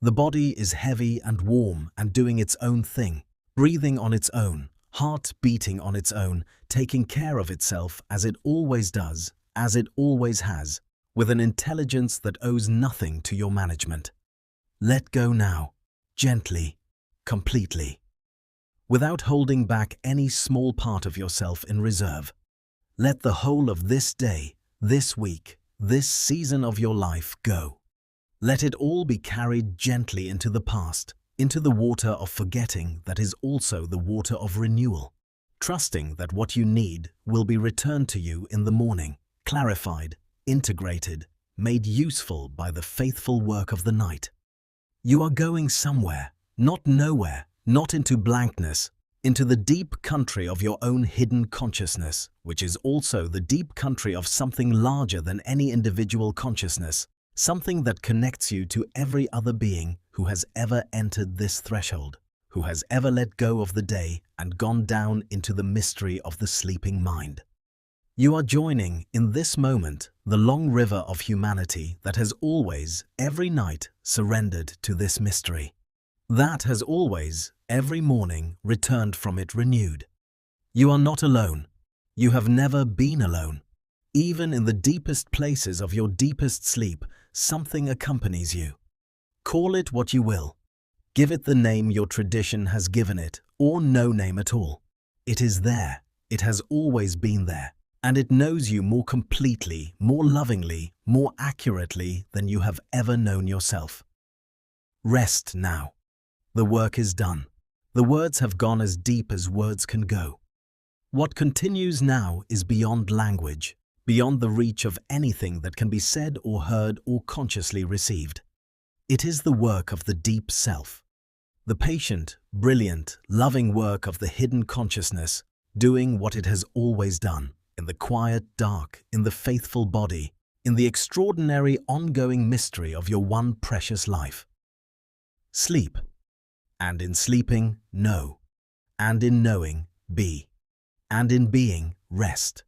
The body is heavy and warm and doing its own thing, breathing on its own, heart beating on its own, taking care of itself as it always does, as it always has, with an intelligence that owes nothing to your management. Let go now, gently, completely, without holding back any small part of yourself in reserve. Let the whole of this day, this week, this season of your life go. Let it all be carried gently into the past, into the water of forgetting that is also the water of renewal, trusting that what you need will be returned to you in the morning, clarified, integrated, made useful by the faithful work of the night. You are going somewhere, not nowhere, not into blankness, into the deep country of your own hidden consciousness, which is also the deep country of something larger than any individual consciousness, something that connects you to every other being who has ever entered this threshold, who has ever let go of the day and gone down into the mystery of the sleeping mind. You are joining, in this moment, the long river of humanity that has always, every night, surrendered to this mystery. That has always, every morning, returned from it renewed. You are not alone. You have never been alone. Even in the deepest places of your deepest sleep, something accompanies you. Call it what you will. Give it the name your tradition has given it, or no name at all. It is there. It has always been there. And it knows you more completely, more lovingly, more accurately than you have ever known yourself. Rest now. The work is done. The words have gone as deep as words can go. What continues now is beyond language, beyond the reach of anything that can be said or heard or consciously received. It is the work of the deep self. The patient, brilliant, loving work of the hidden consciousness, doing what it has always done, in the quiet dark, in the faithful body, in the extraordinary ongoing mystery of your one precious life. Sleep. And in sleeping, know. And in knowing, be. And in being, rest.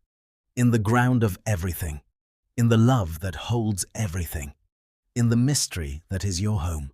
In the ground of everything. In the love that holds everything. In the mystery that is your home.